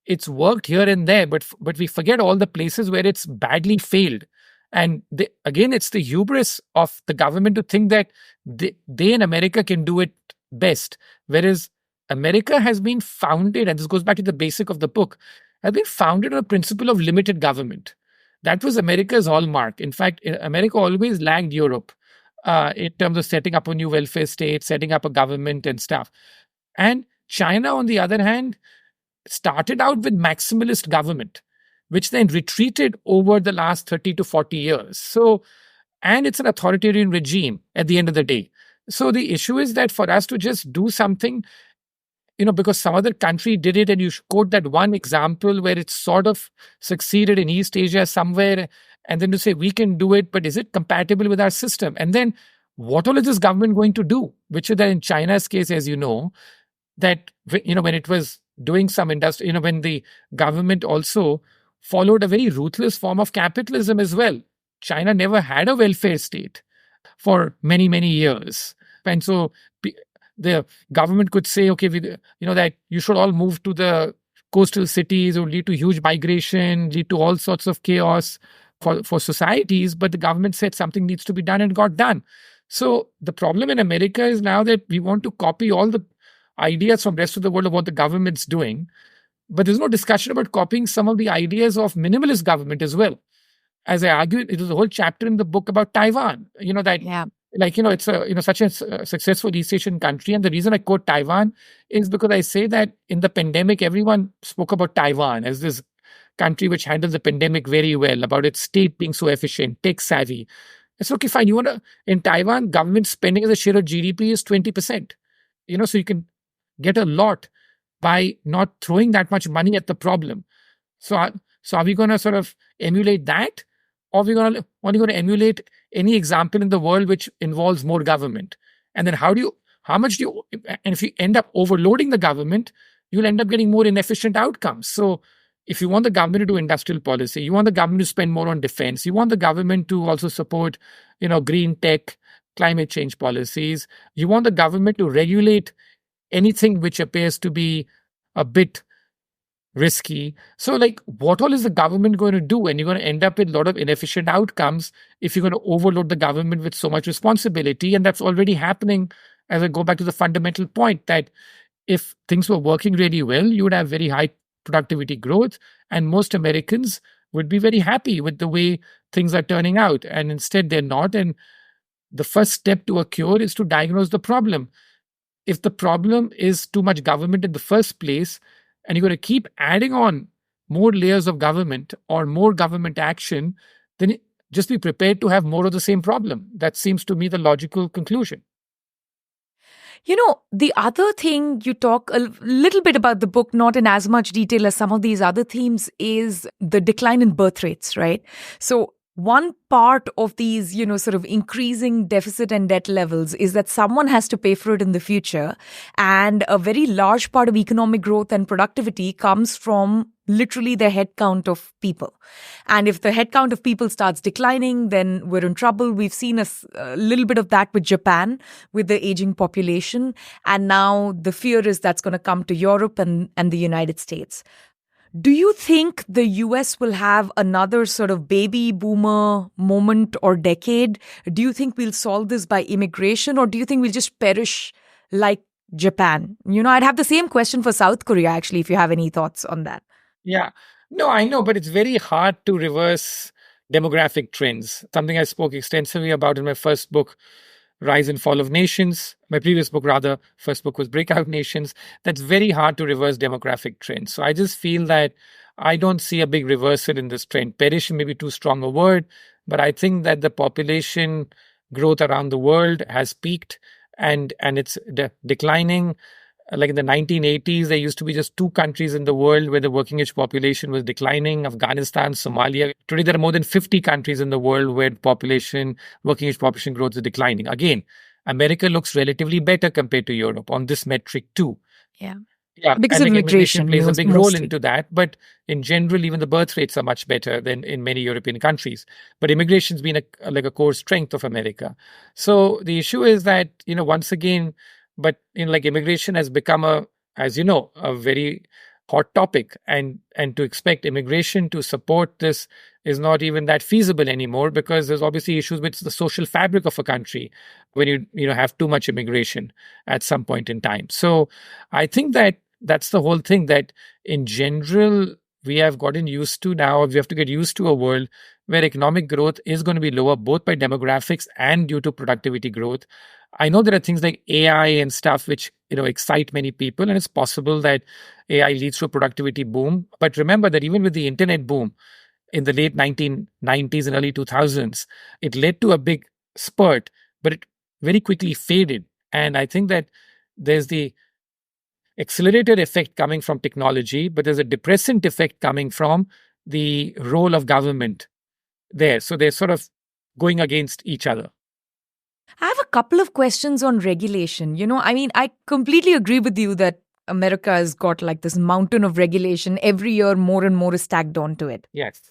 it's worked here and there, but we forget all the places where it's badly failed. And again, it's the hubris of the government to think that they in America can do it best, whereas America has been founded, and this goes back to the basic of the book, has been founded on a principle of limited government. That was America's hallmark. In fact, America always lagged Europe in terms of setting up a new welfare state, setting up a government and stuff. And China, on the other hand, started out with maximalist government, which then retreated over the last 30 to 40 years. So, and it's an authoritarian regime at the end of the day. So the issue is that for us to just do something, because some other country did it, and you quote that one example where it sort of succeeded in East Asia somewhere, and then to say we can do it, but is it compatible with our system? And then what all is this government going to do? Which is that in China's case, as you know, that when it was doing some industry, when the government also followed a very ruthless form of capitalism as well. China never had a welfare state for many, many years. And so the government could say, okay, that you should all move to the coastal cities, or lead to huge migration, lead to all sorts of chaos for societies. But the government said something needs to be done, and got done. So the problem in America is now that we want to copy all the ideas from the rest of the world of what the government's doing. But there's no discussion about copying some of the ideas of minimalist government as well. As I argued, it was a whole chapter in the book about Taiwan. It's such a successful East Asian country. And the reason I quote Taiwan is because I say that in the pandemic, everyone spoke about Taiwan as this country which handles the pandemic very well, about its state being so efficient, tech savvy. It's okay, fine. In Taiwan, government spending as a share of GDP is 20%. So you can get a lot by not throwing that much money at the problem. So are we going to sort of emulate that? Or are we going to emulate any example in the world which involves more government? And then and if you end up overloading the government, you'll end up getting more inefficient outcomes. So if you want the government to do industrial policy, you want the government to spend more on defense, you want the government to also support, green tech, climate change policies, you want the government to regulate anything which appears to be a bit risky. So what all is the government going to do? And you're going to end up with a lot of inefficient outcomes if you're going to overload the government with so much responsibility. And that's already happening, as I go back to the fundamental point that if things were working really well, you would have very high productivity growth, and most Americans would be very happy with the way things are turning out. And instead, they're not. And the first step to a cure is to diagnose the problem. If the problem is too much government in the first place, and you're going to keep adding on more layers of government or more government action, then just be prepared to have more of the same problem. That seems to me the logical conclusion. The other thing you talk a little bit about the book, not in as much detail as some of these other themes, is the decline in birth rates, right? So one part of these, sort of increasing deficit and debt levels is that someone has to pay for it in the future. And a very large part of economic growth and productivity comes from literally the head count of people. And if the head count of people starts declining, then we're in trouble. We've seen a little bit of that with Japan, with the aging population. And now the fear is that's going to come to Europe and the United States. Do you think the US will have another sort of baby boomer moment or decade? Do you think we'll solve this by immigration, or do you think we'll just perish like Japan? I'd have the same question for South Korea, actually, if you have any thoughts on that. Yeah. No, I know, but it's very hard to reverse demographic trends. Something I spoke extensively about in my first book, Rise and Fall of Nations. My previous book, rather, first book was Breakout Nations. That's very hard to reverse demographic trends. So I just feel that I don't see a big reversal in this trend. Perish may be too strong a word, but I think that the population growth around the world has peaked and it's declining. Like in the 1980s, there used to be just two countries in the world where the working age population was declining: Afghanistan, Somalia. Today, there are more than 50 countries in the world where working age population growth is declining. Again, America looks relatively better compared to Europe on this metric too. Yeah. Yeah, Because and of like immigration immigration, plays a big role mostly. into that. But in general, even the birth rates are much better than in many European countries. But immigration's been like a core strength of America. So the issue is that, once again, but like immigration has become as you know, a very hot topic, and to expect immigration to support this is not even that feasible anymore, because there's obviously issues with the social fabric of a country when you have too much immigration at some point in time. So I think that that's the whole thing, that in general, we have gotten used to now, we have to get used to a world where economic growth is going to be lower, both by demographics and due to productivity growth. I know there are things like AI and stuff which, excite many people, and it's possible that AI leads to a productivity boom. But remember that even with the internet boom in the late 1990s and early 2000s, it led to a big spurt, but it very quickly faded. And I think that there's the accelerated effect coming from technology, but there's a depressant effect coming from the role of government there. So they're sort of going against each other. I have a couple of questions on regulation. I mean, I completely agree with you that America has got like this mountain of regulation. Every year, more and more is stacked onto it. Yes.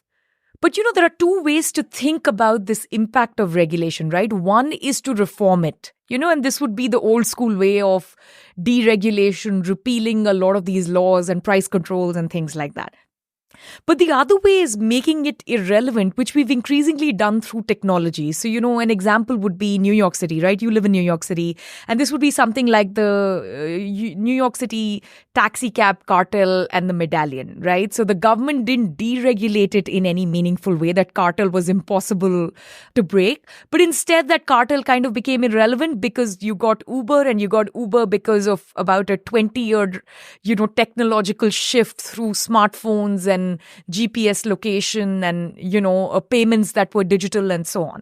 But there are two ways to think about this impact of regulation, right? One is to reform it, and this would be the old school way of deregulation, repealing a lot of these laws and price controls and things like that. But the other way is making it irrelevant, which we've increasingly done through technology. So, an example would be New York City, right? You live in New York City. And this would be something like the New York City taxi cab cartel and the medallion, right? So the government didn't deregulate it in any meaningful way. That cartel was impossible to break. But instead, that cartel kind of became irrelevant because you got Uber, and you got Uber because of about a 20-year, technological shift through smartphones and GPS location and, payments that were digital and so on.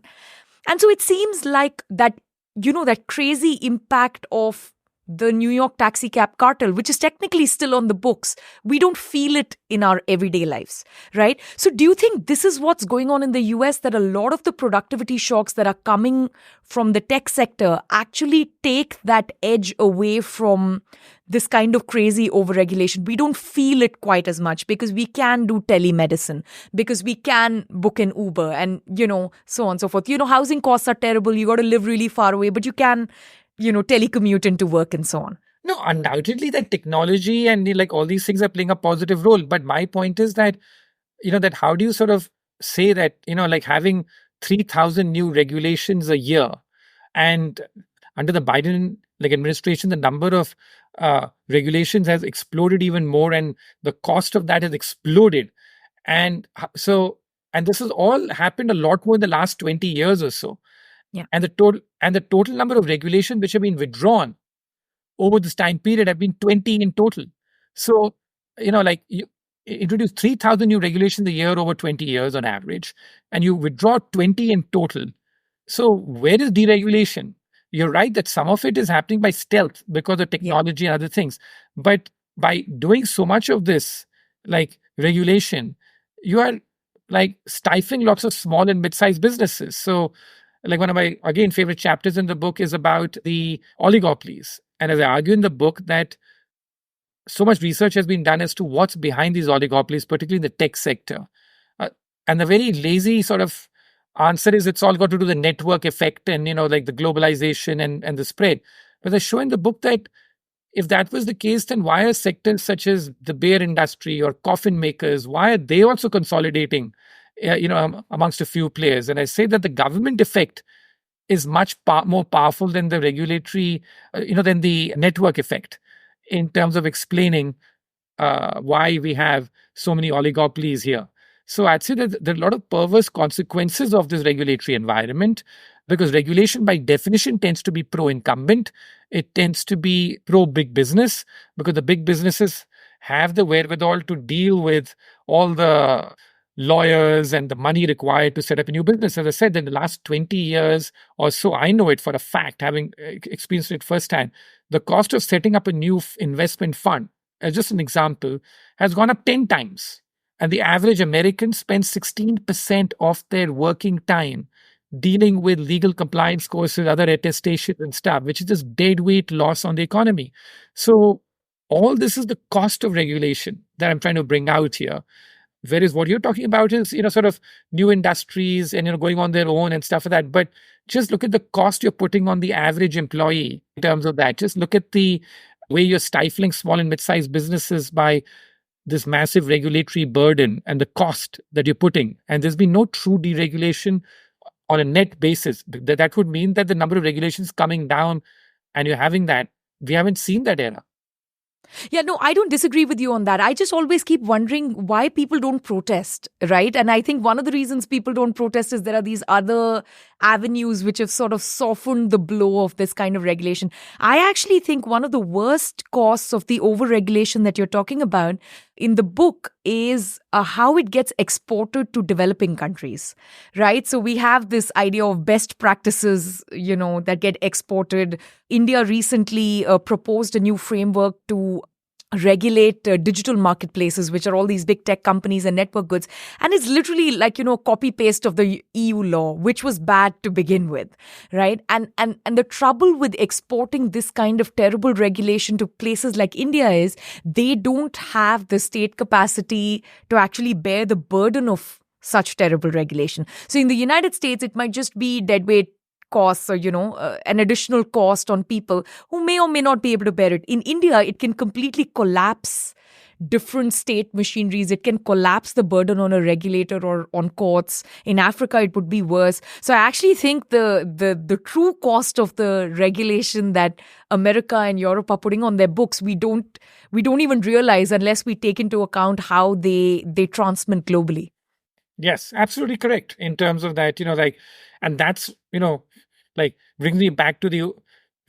And so it seems like that, that crazy impact of the New York taxi cab cartel, which is technically still on the books, we don't feel it in our everyday lives, right? So do you think this is what's going on in the US, that a lot of the productivity shocks that are coming from the tech sector actually take that edge away from this kind of crazy overregulation? We don't feel it quite as much because we can do telemedicine, because we can book an Uber and, so on and so forth. Housing costs are terrible. You got to live really far away, but you can telecommute into work and so on. No, undoubtedly that technology and like all these things are playing a positive role. But my point is that, that how do you sort of say that, like having 3,000 new regulations a year, and under the Biden administration, the number of regulations has exploded even more, and the cost of that has exploded. And and this has all happened a lot more in the last 20 years or so. Yeah. And the total number of regulations which have been withdrawn over this time period have been 20 in total. So, like you introduce 3,000 new regulations a year over 20 years on average, and you withdraw 20 in total. So where is deregulation? You're right that some of it is happening by stealth because of technology and other things. But by doing so much of this, like regulation, you are like stifling lots of small and mid-sized businesses. So like one of my, again, favorite chapters in the book is about the oligopolies. And as I argue in the book that so much research has been done as to what's behind these oligopolies, particularly in the tech sector. And the very lazy sort of answer is it's all got to do the network effect and, like the globalization and the spread. But I show in the book that if that was the case, then why are sectors such as the beer industry or coffin makers, why are they also consolidating, amongst a few players? And I say that the government effect is much more powerful than the regulatory, than the network effect in terms of explaining why we have so many oligopolies here. So I'd say that there are a lot of perverse consequences of this regulatory environment, because regulation by definition tends to be pro-incumbent. It tends to be pro-big business, because the big businesses have the wherewithal to deal with all the lawyers and the money required to set up a new business. As I said, in the last 20 years or so, I know it for a fact, having experienced it firsthand, the cost of setting up a new investment fund, as just an example, has gone up 10 times. And the average American spends 16% of their working time dealing with legal compliance courses, other attestations and stuff, which is just dead weight loss on the economy. So all this is the cost of regulation that I'm trying to bring out here. Whereas what you're talking about is, sort of new industries and, going on their own and stuff like that. But just look at the cost you're putting on the average employee in terms of that. Just look at the way you're stifling small and mid-sized businesses by this massive regulatory burden and the cost that you're putting. And there's been no true deregulation on a net basis. That would mean that the number of regulations coming down and you're having that. We haven't seen that era. Yeah, no, I don't disagree with you on that. I just always keep wondering why people don't protest, right? And I think one of the reasons people don't protest is there are these other avenues which have sort of softened the blow of this kind of regulation. I actually think one of the worst costs of the over-regulation that you're talking about in the book is how it gets exported to developing countries, right? So we have this idea of best practices, that get exported. India recently proposed a new framework to regulate digital marketplaces, which are all these big tech companies and network goods. And it's literally like, copy paste of the EU law, which was bad to begin with, right? And the trouble with exporting this kind of terrible regulation to places like India is they don't have the state capacity to actually bear the burden of such terrible regulation. So in the United States, it might just be deadweight costs or, an additional cost on people who may or may not be able to bear it. In India, it can completely collapse different state machineries. It can collapse the burden on a regulator or on courts. In Africa, it would be worse. So I actually think the true cost of the regulation that America and Europe are putting on their books, we don't even realize unless we take into account how they transmit globally. Yes, absolutely correct in terms of that, and that's, brings me back to the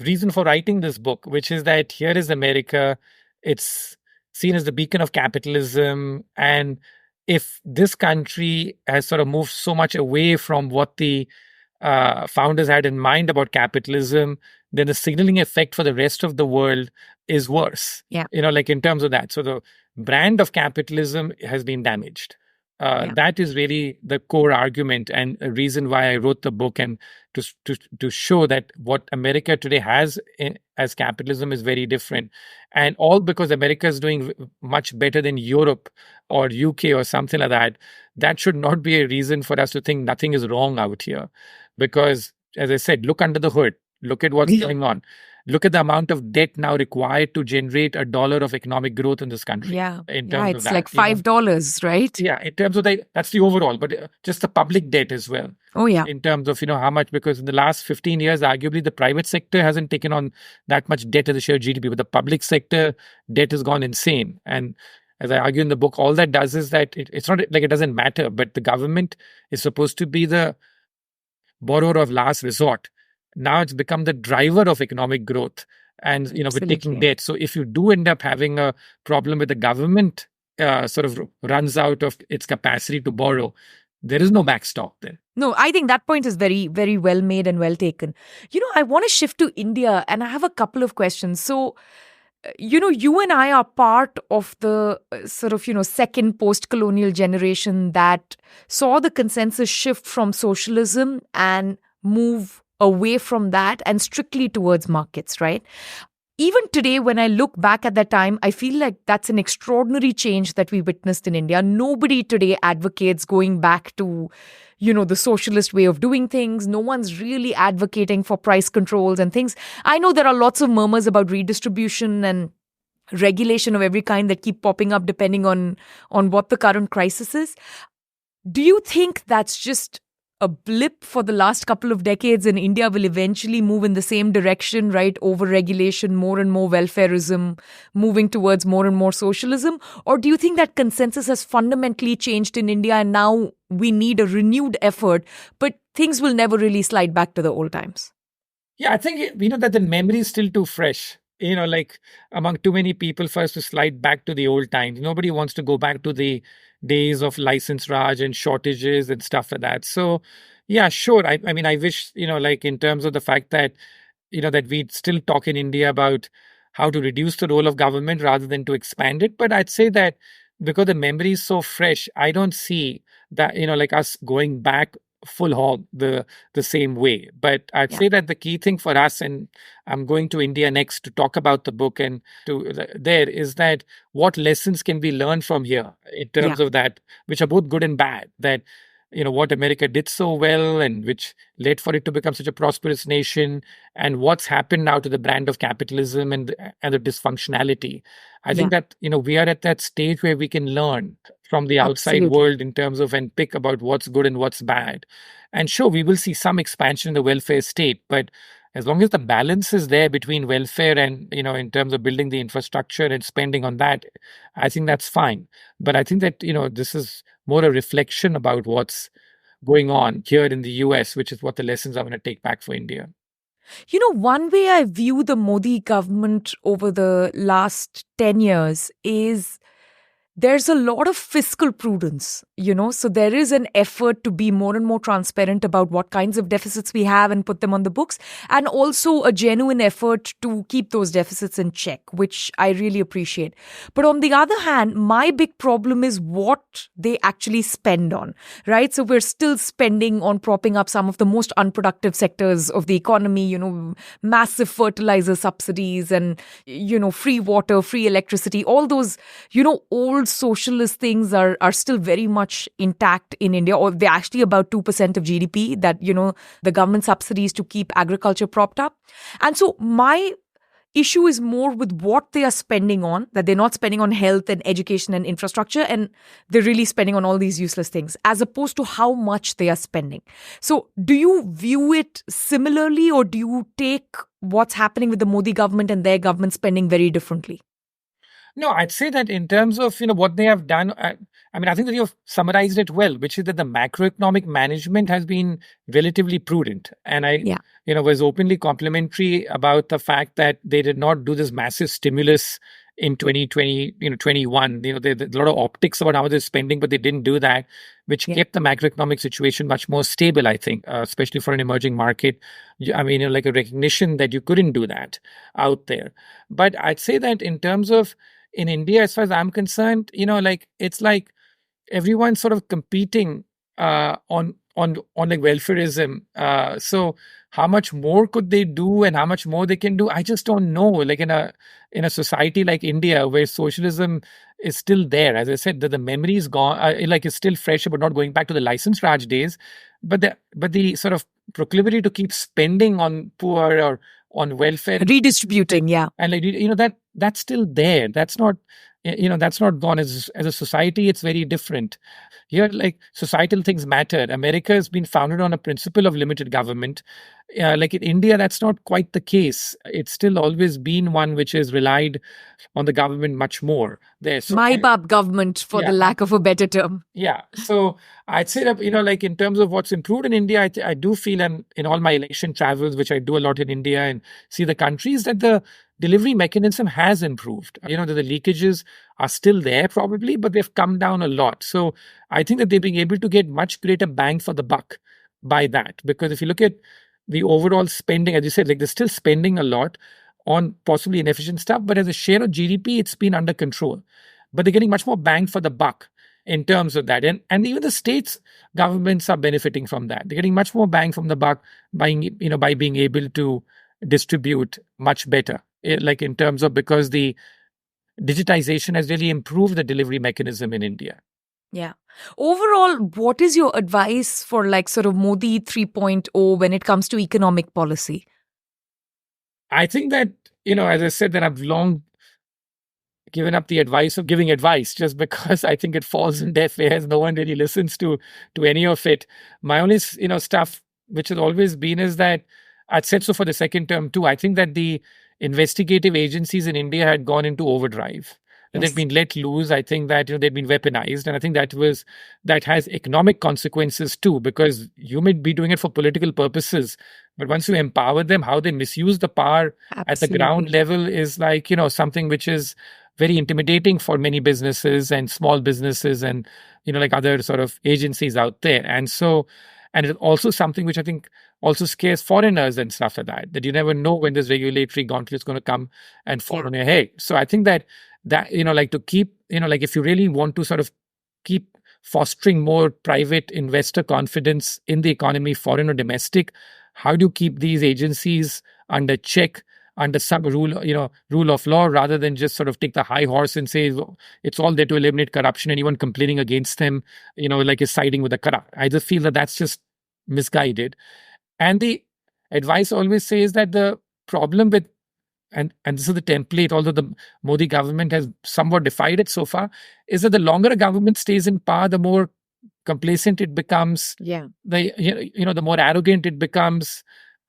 reason for writing this book, which is that here is America. It's seen as the beacon of capitalism. And if this country has sort of moved so much away from what the founders had in mind about capitalism, then the signaling effect for the rest of the world is worse. Yeah. In terms of that. So the brand of capitalism has been damaged. That is really the core argument and a reason why I wrote the book, and to show that what America today has as capitalism is very different. And all because America is doing much better than Europe or UK or something like that. That should not be a reason for us to think nothing is wrong out here. Because, as I said, look under the hood. Look at what's going on. Look at the amount of debt now required to generate $1 of economic growth in this country. Yeah, in terms it's of that, like $5, right? Yeah, in terms of that, that's the overall, but just the public debt as well. Oh, yeah. In terms of, how much, because in the last 15 years, arguably the private sector hasn't taken on that much debt as a share of GDP, but the public sector debt has gone insane. And as I argue in the book, all that does is that it's not like it doesn't matter, but the government is supposed to be the borrower of last resort. Now it's become the driver of economic growth and, with taking debt. So if you do end up having a problem with the government sort of runs out of its capacity to borrow, there is no backstop there. No, I think that point is very, very well made and well taken. I want to shift to India and I have a couple of questions. So, you and I are part of the sort of, second post-colonial generation that saw the consensus shift from socialism and move away from that and strictly towards markets, right? Even today, when I look back at that time, I feel like that's an extraordinary change that we witnessed in India. Nobody today advocates going back to, the socialist way of doing things. No one's really advocating for price controls and things. I know there are lots of murmurs about redistribution and regulation of every kind that keep popping up depending on what the current crisis is. Do you think that's just a blip for the last couple of decades and India will eventually move in the same direction, right? Over-regulation, more and more welfareism, moving towards more and more socialism? Or do you think that consensus has fundamentally changed in India and now we need a renewed effort, but things will never really slide back to the old times? Yeah, I think, that the memory is still too fresh. Among too many people for us to slide back to the old times. Nobody wants to go back to the days of license Raj and shortages and stuff like that. So, yeah, sure. I mean, I wish, like in terms of the fact that, that we still talk in India about how to reduce the role of government rather than to expand it. But I'd say that because the memory is so fresh, I don't see that, like us going back full hog the same way. But I'd Yeah. say that the key thing for us, and I'm going to India next to talk about the book and to there, is that what lessons can be learned from here in Yeah. terms of that, which are both good and bad. That what America did so well and which led for it to become such a prosperous nation, and what's happened now to the brand of capitalism and the dysfunctionality. I Yeah. think that we are at that stage where we can learn from the outside Absolutely. world in terms of and pick about what's good and what's bad. And sure, we will see some expansion in the welfare state, but as long as the balance is there between welfare and in terms of building the infrastructure and spending on that, I think that's fine. But I think that this is more a reflection about what's going on here in the US, which is what the lessons I'm going to take back for India. One way I view the Modi government over the last 10 years is there's a lot of fiscal prudence, so there is an effort to be more and more transparent about what kinds of deficits we have and put them on the books, and also a genuine effort to keep those deficits in check, which I really appreciate. But on the other hand, my big problem is what they actually spend on, right? So we're still spending on propping up some of the most unproductive sectors of the economy, massive fertilizer subsidies and, free water, free electricity, all those, old socialist things are still very much intact in India, or they're actually about 2% of GDP that, the government subsidies to keep agriculture propped up. And so my issue is more with what they are spending on, that they're not spending on health and education and infrastructure, and they're really spending on all these useless things, as opposed to how much they are spending. So do you view it similarly, or do you take what's happening with the Modi government and their government spending very differently? No, I'd say that in terms of what they have done, I mean, I think that you've summarized it well, which is that the macroeconomic management has been relatively prudent, and I, Yeah. Was openly complimentary about the fact that they did not do this massive stimulus in 2020, 21. There's a lot of optics about how they're spending, but they didn't do that, which Yeah. kept the macroeconomic situation much more stable. I think, especially for an emerging market. I mean, like a recognition that you couldn't do that out there. But I'd say that in terms of in India, as far as I'm concerned, it's like everyone's sort of competing on like welfareism. So how much more could they do and how much more they can do? I just don't know. Like in a society like India where socialism is still there, as I said, that the memory is gone, like it's still fresh, but not going back to the license Raj days. But the sort of proclivity to keep spending on poor or on welfare Redistributing, yeah. and like that's still there. That's not that's not gone. As a society, it's very different. Here, like societal things matter. America has been founded on a principle of limited government. Like in India, that's not quite the case. It's still always been one which has relied on the government much more there. So My Bab government, for the lack of a better term. yeah. So I'd say that, like in terms of what's improved in India, I do feel, and in all my election travels, which I do a lot in India and see the countries, that the delivery mechanism has improved. That the leakages are still there probably, but they've come down a lot. So I think that they're being able to get much greater bang for the buck by that. Because if you look at the overall spending, as you said, like they're still spending a lot on possibly inefficient stuff, but as a share of GDP, it's been under control. But they're getting much more bang for the buck in terms of that. And even the states governments are benefiting from that. They're getting much more bang from the buck by being able to distribute much better. Like in terms of, because the digitization has really improved the delivery mechanism in India. Yeah. Overall, what is your advice for like sort of Modi 3.0 when it comes to economic policy? I think that, as I said, that I've long given up the advice of giving advice just because I think it falls in deaf ears. No one really listens to any of it. My only, stuff which has always been is that I'd said so for the second term too. I think that the investigative agencies in India had gone into overdrive. Yes. They've been let loose. I think that they've been weaponized, and I think that has economic consequences too, because you may be doing it for political purposes, but once you empower them, how they misuse the power at the ground level is like something which is very intimidating for many businesses and small businesses and, like other sort of agencies out there. And it's also something which I think also scares foreigners and stuff like that you never know when this regulatory gauntlet is going to come and fall on your head. So I think that, like to keep, like if you really want to sort of keep fostering more private investor confidence in the economy, foreign or domestic, how do you keep these agencies under check, under some rule of law, rather than just sort of take the high horse and say it's all there to eliminate corruption. Anyone complaining against them, like is siding with the corrupt. I just feel that that's just misguided. And the advice I always say is that the problem with, and this is the template, although the Modi government has somewhat defied it so far, is that the longer a government stays in power, the more complacent it becomes. Yeah. The more arrogant it becomes,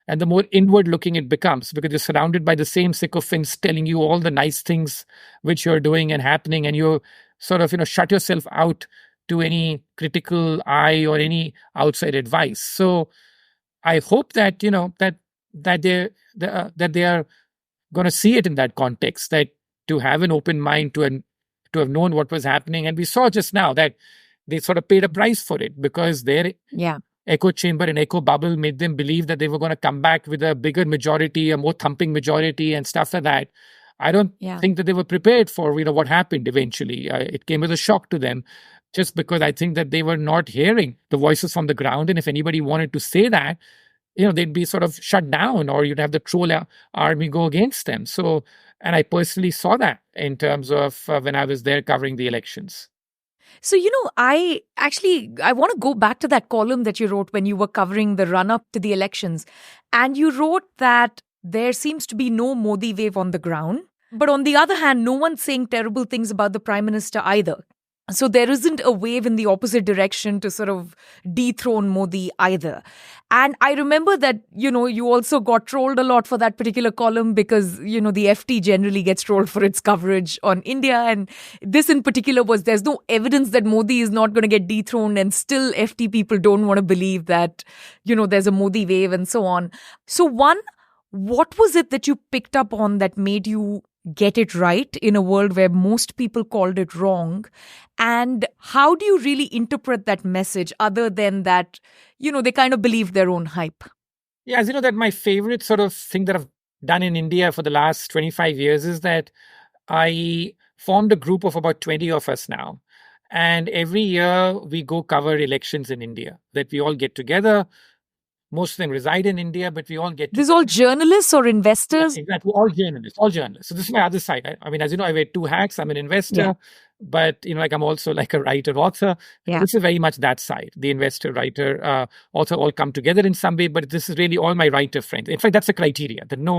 and the more inward looking it becomes, because you're surrounded by the same sycophants telling you all the nice things which you're doing and happening, and you sort of shut yourself out to any critical eye or any outside advice. So I hope that that they are going to see it in that context, that to have an open mind, to have known what was happening. And we saw just now that they sort of paid a price for it, because their echo chamber and echo bubble made them believe that they were going to come back with a bigger majority, a more thumping majority and stuff like that. I don't think that they were prepared for what happened eventually. It came as a shock to them, just because I think that they were not hearing the voices from the ground. And if anybody wanted to say that, they'd be sort of shut down, or you'd have the troll army go against them. So, and I personally saw that in terms of when I was there covering the elections. So, I want to go back to that column that you wrote when you were covering the run-up to the elections. And you wrote that there seems to be no Modi wave on the ground. But on the other hand, no one's saying terrible things about the Prime Minister either. So there isn't a wave in the opposite direction to sort of dethrone Modi either. And I remember that, you also got trolled a lot for that particular column, because, the FT generally gets trolled for its coverage on India. And this in particular was, there's no evidence that Modi is not going to get dethroned, and still FT people don't want to believe that, there's a Modi wave and so on. So what was it that you picked up on that made you get it right in a world where most people called it wrong? And how do you really interpret that message, other than that, they kind of believed their own hype? Yeah, as you know, that my favorite sort of thing that I've done in India for the last 25 years is that I formed a group of about 20 of us now. And every year we go cover elections in India, that we all get together. Most of them reside in India, but we all get... These all journalists or investors? Yeah, exactly, all journalists. So this is my other side. I mean, as you know, I wear two hats. I'm an investor, but, I'm also like a writer, author. Yeah. This is very much that side, the investor, writer, author all come together in some way, but this is really all my writer friends. In fact, that's a criteria, that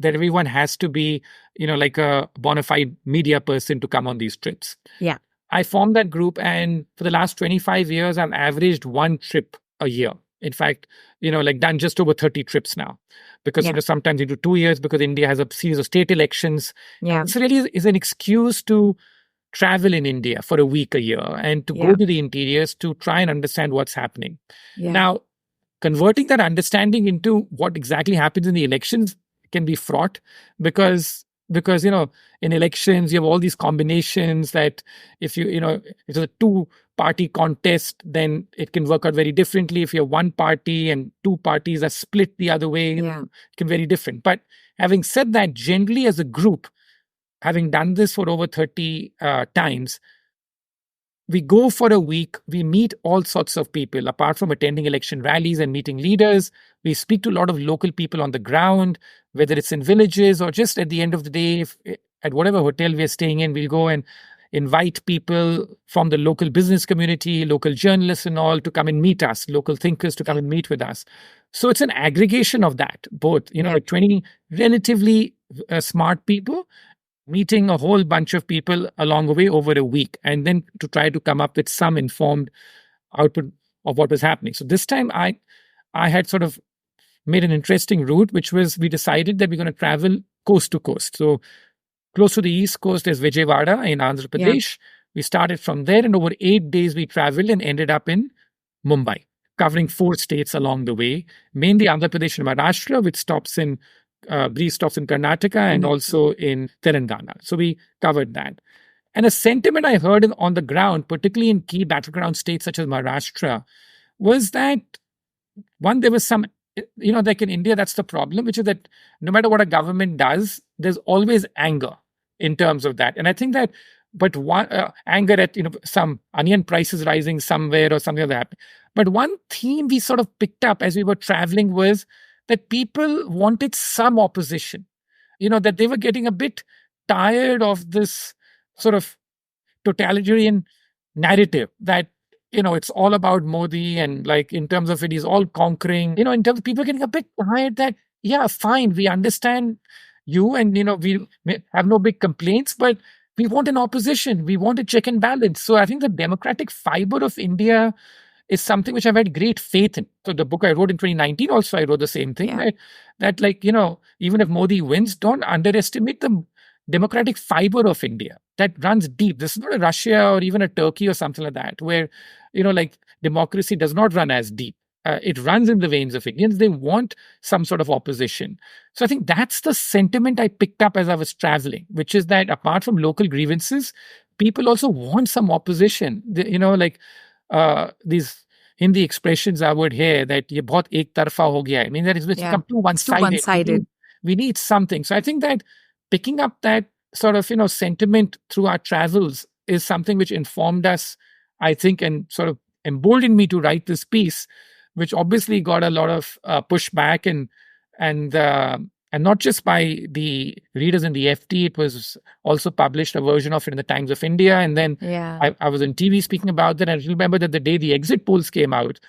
everyone has to be, like a bona fide media person to come on these trips. Yeah. I formed that group, and for the last 25 years, I've averaged one trip a year. In fact, done just over 30 trips now, because sometimes you do 2 years, because India has a series of state elections. Yeah. This really is an excuse to travel in India for a week a year and to go to the interiors to try and understand what's happening. Yeah. Now, converting that understanding into what exactly happens in the elections can be fraught, because in elections you have all these combinations that if it's a two-party contest, then it can work out very differently. If you're one party and two parties are split the other way, it can be very different. But having said that, generally as a group, having done this for over 30 times, we go for a week, we meet all sorts of people. Apart from attending election rallies and meeting leaders, we speak to a lot of local people on the ground, whether it's in villages or just at the end of the day, at whatever hotel we're staying in, we'll go and invite people from the local business community, local journalists and all to come and meet us, local thinkers to come and meet with us. So it's an aggregation of that, both, 20 relatively smart people meeting a whole bunch of people along the way over a week, and then to try to come up with some informed output of what was happening. So this time I had sort of made an interesting route, which was, we decided that we're going to travel coast to coast. So close to the east coast is Vijayawada in Andhra Pradesh. We started from there, and over 8 days we traveled and ended up in Mumbai, covering 4 states along the way, mainly Andhra Pradesh and Maharashtra, with stops in brief stops in Karnataka and also in Telangana. So we covered that. And a sentiment I heard on the ground, particularly in key battleground states such as Maharashtra, was that one, there was some, like in India, that's the problem, which is that no matter what a government does, there's always anger in terms of that. And I think that, but one anger at some onion prices rising somewhere or something like that. But one theme we sort of picked up as we were traveling was that people wanted some opposition. That they were getting a bit tired of this sort of totalitarian narrative that it's all about Modi, and like in terms of it, he's all conquering. In terms of people getting a bit tired that, yeah, fine, we understand you, and we have no big complaints, but we want an opposition. We want a check and balance. So I think the democratic fiber of India is something which I've had great faith in. So the book I wrote in 2019, also I wrote the same thing, right? That even if Modi wins, don't underestimate the democratic fiber of India that runs deep. This is not a Russia or even a Turkey or something like that, where, democracy does not run as deep. It runs in the veins of Indians. They want some sort of opposition. So I think that's the sentiment I picked up as I was traveling, which is that apart from local grievances, people also want some opposition. These Hindi expressions I would hear that ye bahut ek tarfa ho gaya. I mean, that is become too one-sided. We need something. So I think that picking up that sort of, sentiment through our travels is something which informed us, I think, and sort of emboldened me to write this piece, which obviously got a lot of pushback and not just by the readers in the FT. It was also published, a version of it in the Times of India. And then I was on TV speaking about that. And I remember that the day the exit polls came out,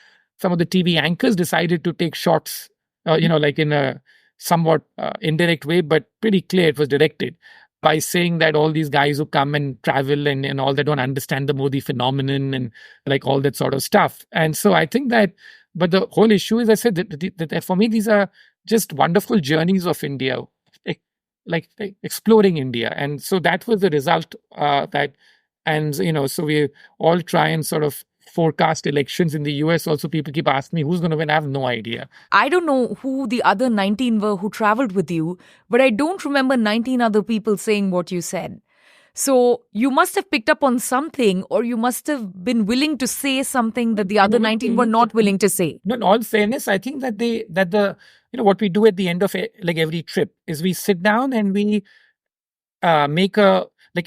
some of the TV anchors decided to take shots, like in a somewhat indirect way, but pretty clear it was directed, by saying that all these guys who come and travel and all that don't understand the Modi phenomenon and like all that sort of stuff. And so I think that, but the whole issue is, I said that for me, these are just wonderful journeys of India, like exploring India. And so that was the result so we all try and sort of forecast elections in the US. Also, people keep asking me who's going to win. I have no idea. I don't know who the other 19 were who traveled with you, but I don't remember 19 other people saying what you said. So you must have picked up on something, or you must have been willing to say something that the other 19 were not willing to say. No, in all fairness, I think that what we do at the end of every trip is we sit down and we make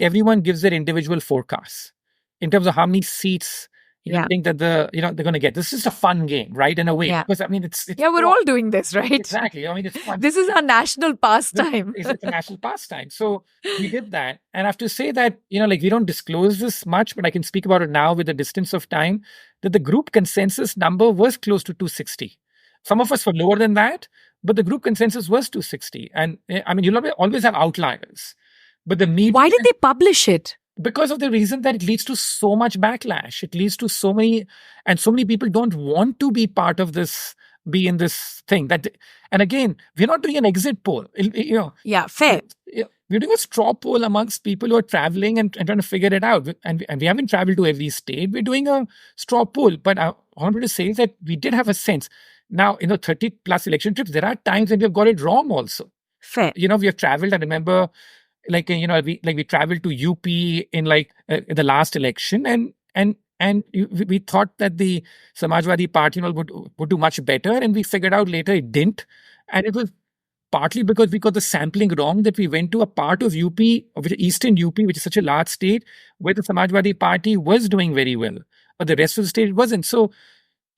everyone gives their individual forecasts in terms of how many seats think that they're going to get. This is a fun game, right? In a way, because I mean, it's we're all doing this, right? Exactly. I mean, it's fun. This is our national pastime. It's a national pastime. So we did that, and I have to say that we don't disclose this much, but I can speak about it now with the distance of time. That the group consensus number was close to 260. Some of us were lower than that, but the group consensus was 260. And I mean, you'll always have outliers, but the media. Why did they publish it? Because of the reason that it leads to so much backlash. It leads to so many people don't want to be part of this, be in this thing. And again, we're not doing an exit poll. Yeah, fair. We're doing a straw poll amongst people who are traveling and trying to figure it out. And we haven't traveled to every state. We're doing a straw poll. But I wanted to say that we did have a sense. Now, 30 plus election trips, there are times when we've got it wrong also. Fair. We have traveled. I remember we traveled to UP in the last election, and we thought that the Samajwadi Party would do much better, and we figured out later it didn't, and it was partly because we got the sampling wrong, that we went to a part of UP, of eastern UP, which is such a large state, where the Samajwadi Party was doing very well, but the rest of the state wasn't. So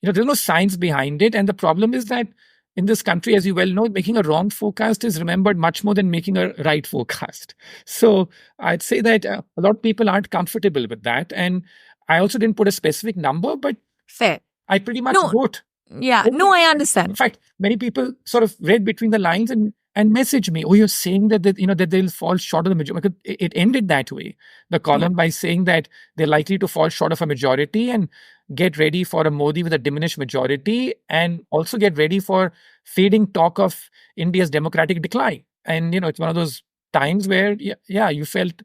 there's no science behind it, and the problem is that in this country, as you well know, making a wrong forecast is remembered much more than making a right forecast. So I'd say that a lot of people aren't comfortable with that. And I also didn't put a specific number, but fair. I pretty much wrote. Yeah, no, I understand. In fact, many people sort of read between the lines and messaged me, "Oh, you're saying that that they'll fall short of the majority." It ended that way, the column, by saying that they're likely to fall short of a majority and get ready for a Modi with a diminished majority, and also get ready for fading talk of India's democratic decline. And it's one of those times where you felt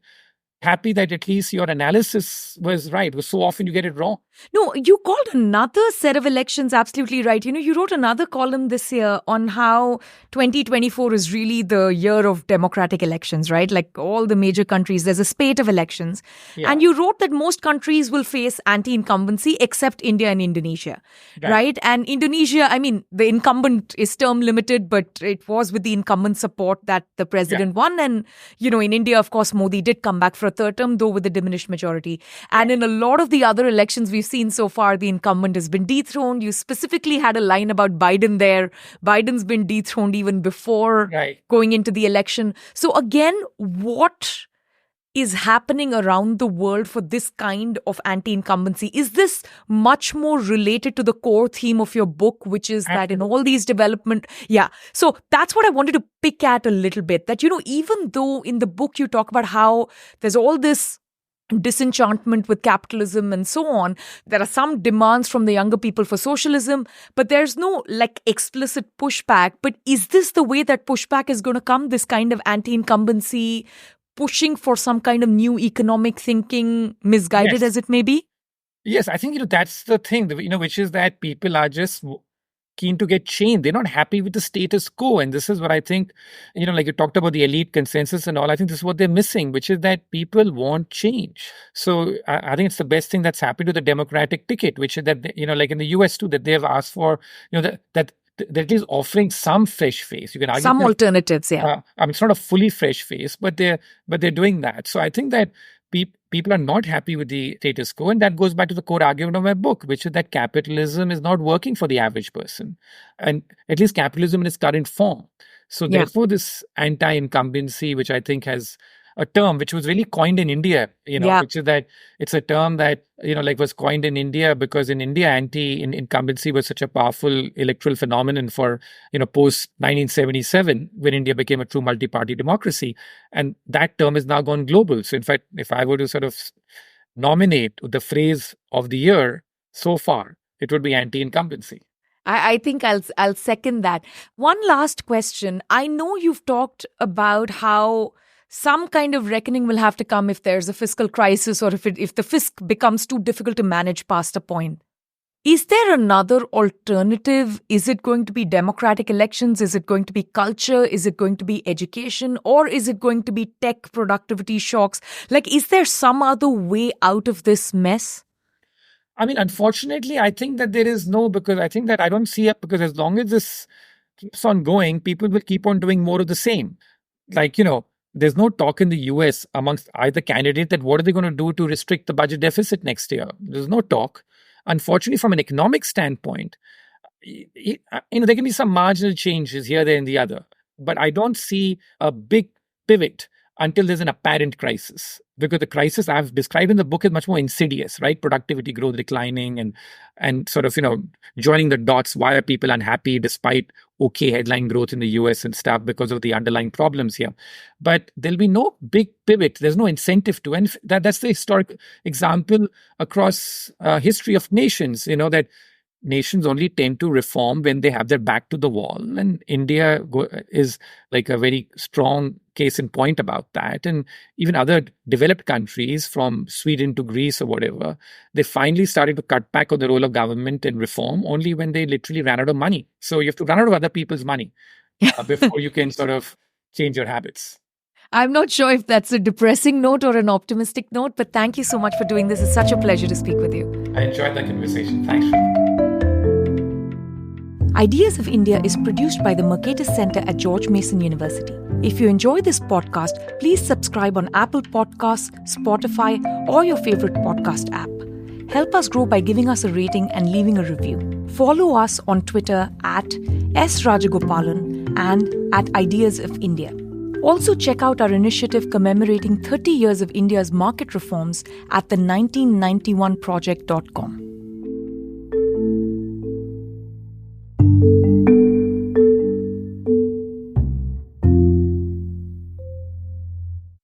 happy that at least your analysis was right, because so often you get it wrong. No, you called another set of elections absolutely right. You wrote another column this year on how 2024 is really the year of democratic elections, right? Like all the major countries, there's a spate of elections. Yeah. And you wrote that most countries will face anti-incumbency except India and Indonesia, right? And Indonesia, I mean, the incumbent is term limited, but it was with the incumbent support that the president won. And, in India, of course, Modi did come back for a third term, though with a diminished majority. And in a lot of the other elections we've seen so far, the incumbent has been dethroned. You specifically had a line about Biden there. Biden's been dethroned even before going into the election. So again, what is happening around the world for this kind of anti-incumbency? Is this much more related to the core theme of your book, which is that in all these development... Yeah. So that's what I wanted to pick at a little bit. That, even though in the book you talk about how there's all this disenchantment with capitalism and so on, there are some demands from the younger people for socialism, but there's no explicit pushback. But is this the way that pushback is going to come, this kind of anti-incumbency, pushing for some kind of new economic thinking, misguided as it may be? Yes, I think, that's the thing, which is that people are just keen to get change. They're not happy with the status quo. And this is what I think, like you talked about the elite consensus and all, I think this is what they're missing, which is that people want change. So I think it's the best thing that's happened to the Democratic ticket, which is that, like in the US too, that they've asked for, that at least offering some fresh face. You can argue some alternatives, it's not a fully fresh face, but they're doing that. So I think that people are not happy with the status quo, and that goes back to the core argument of my book, which is that capitalism is not working for the average person, and at least capitalism in its current form. So therefore, this anti-incumbency, which I think has a term which was really coined in India, which is that it's a term that, was coined in India because in India, anti-incumbency was such a powerful electoral phenomenon for, post 1977, when India became a true multi-party democracy. And that term has now gone global. So in fact, if I were to sort of nominate the phrase of the year so far, it would be anti-incumbency. I think I'll second that. One last question. I know you've talked about how some kind of reckoning will have to come if there's a fiscal crisis, or if the fisc becomes too difficult to manage past a point. Is there another alternative? Is it going to be democratic elections? Is it going to be culture? Is it going to be education? Or is it going to be tech productivity shocks? Is there some other way out of this mess? I mean, unfortunately, I think that there is no, because I think that I don't see it, because as long as this keeps on going, people will keep on doing more of the same. There's no talk in the US amongst either candidate that what are they going to do to restrict the budget deficit next year. There's no talk. Unfortunately, from an economic standpoint, there can be some marginal changes here, there, and the other. But I don't see a big pivot until there's an apparent crisis. Because the crisis I've described in the book is much more insidious, right? Productivity growth declining and sort of, joining the dots. Why are people unhappy despite okay headline growth in the US and stuff because of the underlying problems here? But there'll be no big pivot. There's no incentive to. And that's the historic example across history of nations, that nations only tend to reform when they have their back to the wall. And India is like a very strong case in point about that. And even other developed countries, from Sweden to Greece or whatever, they finally started to cut back on the role of government and reform only when they literally ran out of money. So you have to run out of other people's money before you can sort of change your habits. I'm not sure if that's a depressing note or an optimistic note, but thank you so much for doing this. It's such a pleasure to speak with you. I enjoyed that conversation. Thanks. Ideas of India is produced by the Mercatus Center at George Mason University. If you enjoy this podcast, please subscribe on Apple Podcasts, Spotify, or your favorite podcast app. Help us grow by giving us a rating and leaving a review. Follow us on Twitter at @SRajagopalan and at Ideas of India. Also check out our initiative commemorating 30 years of India's market reforms at the 1991project.com.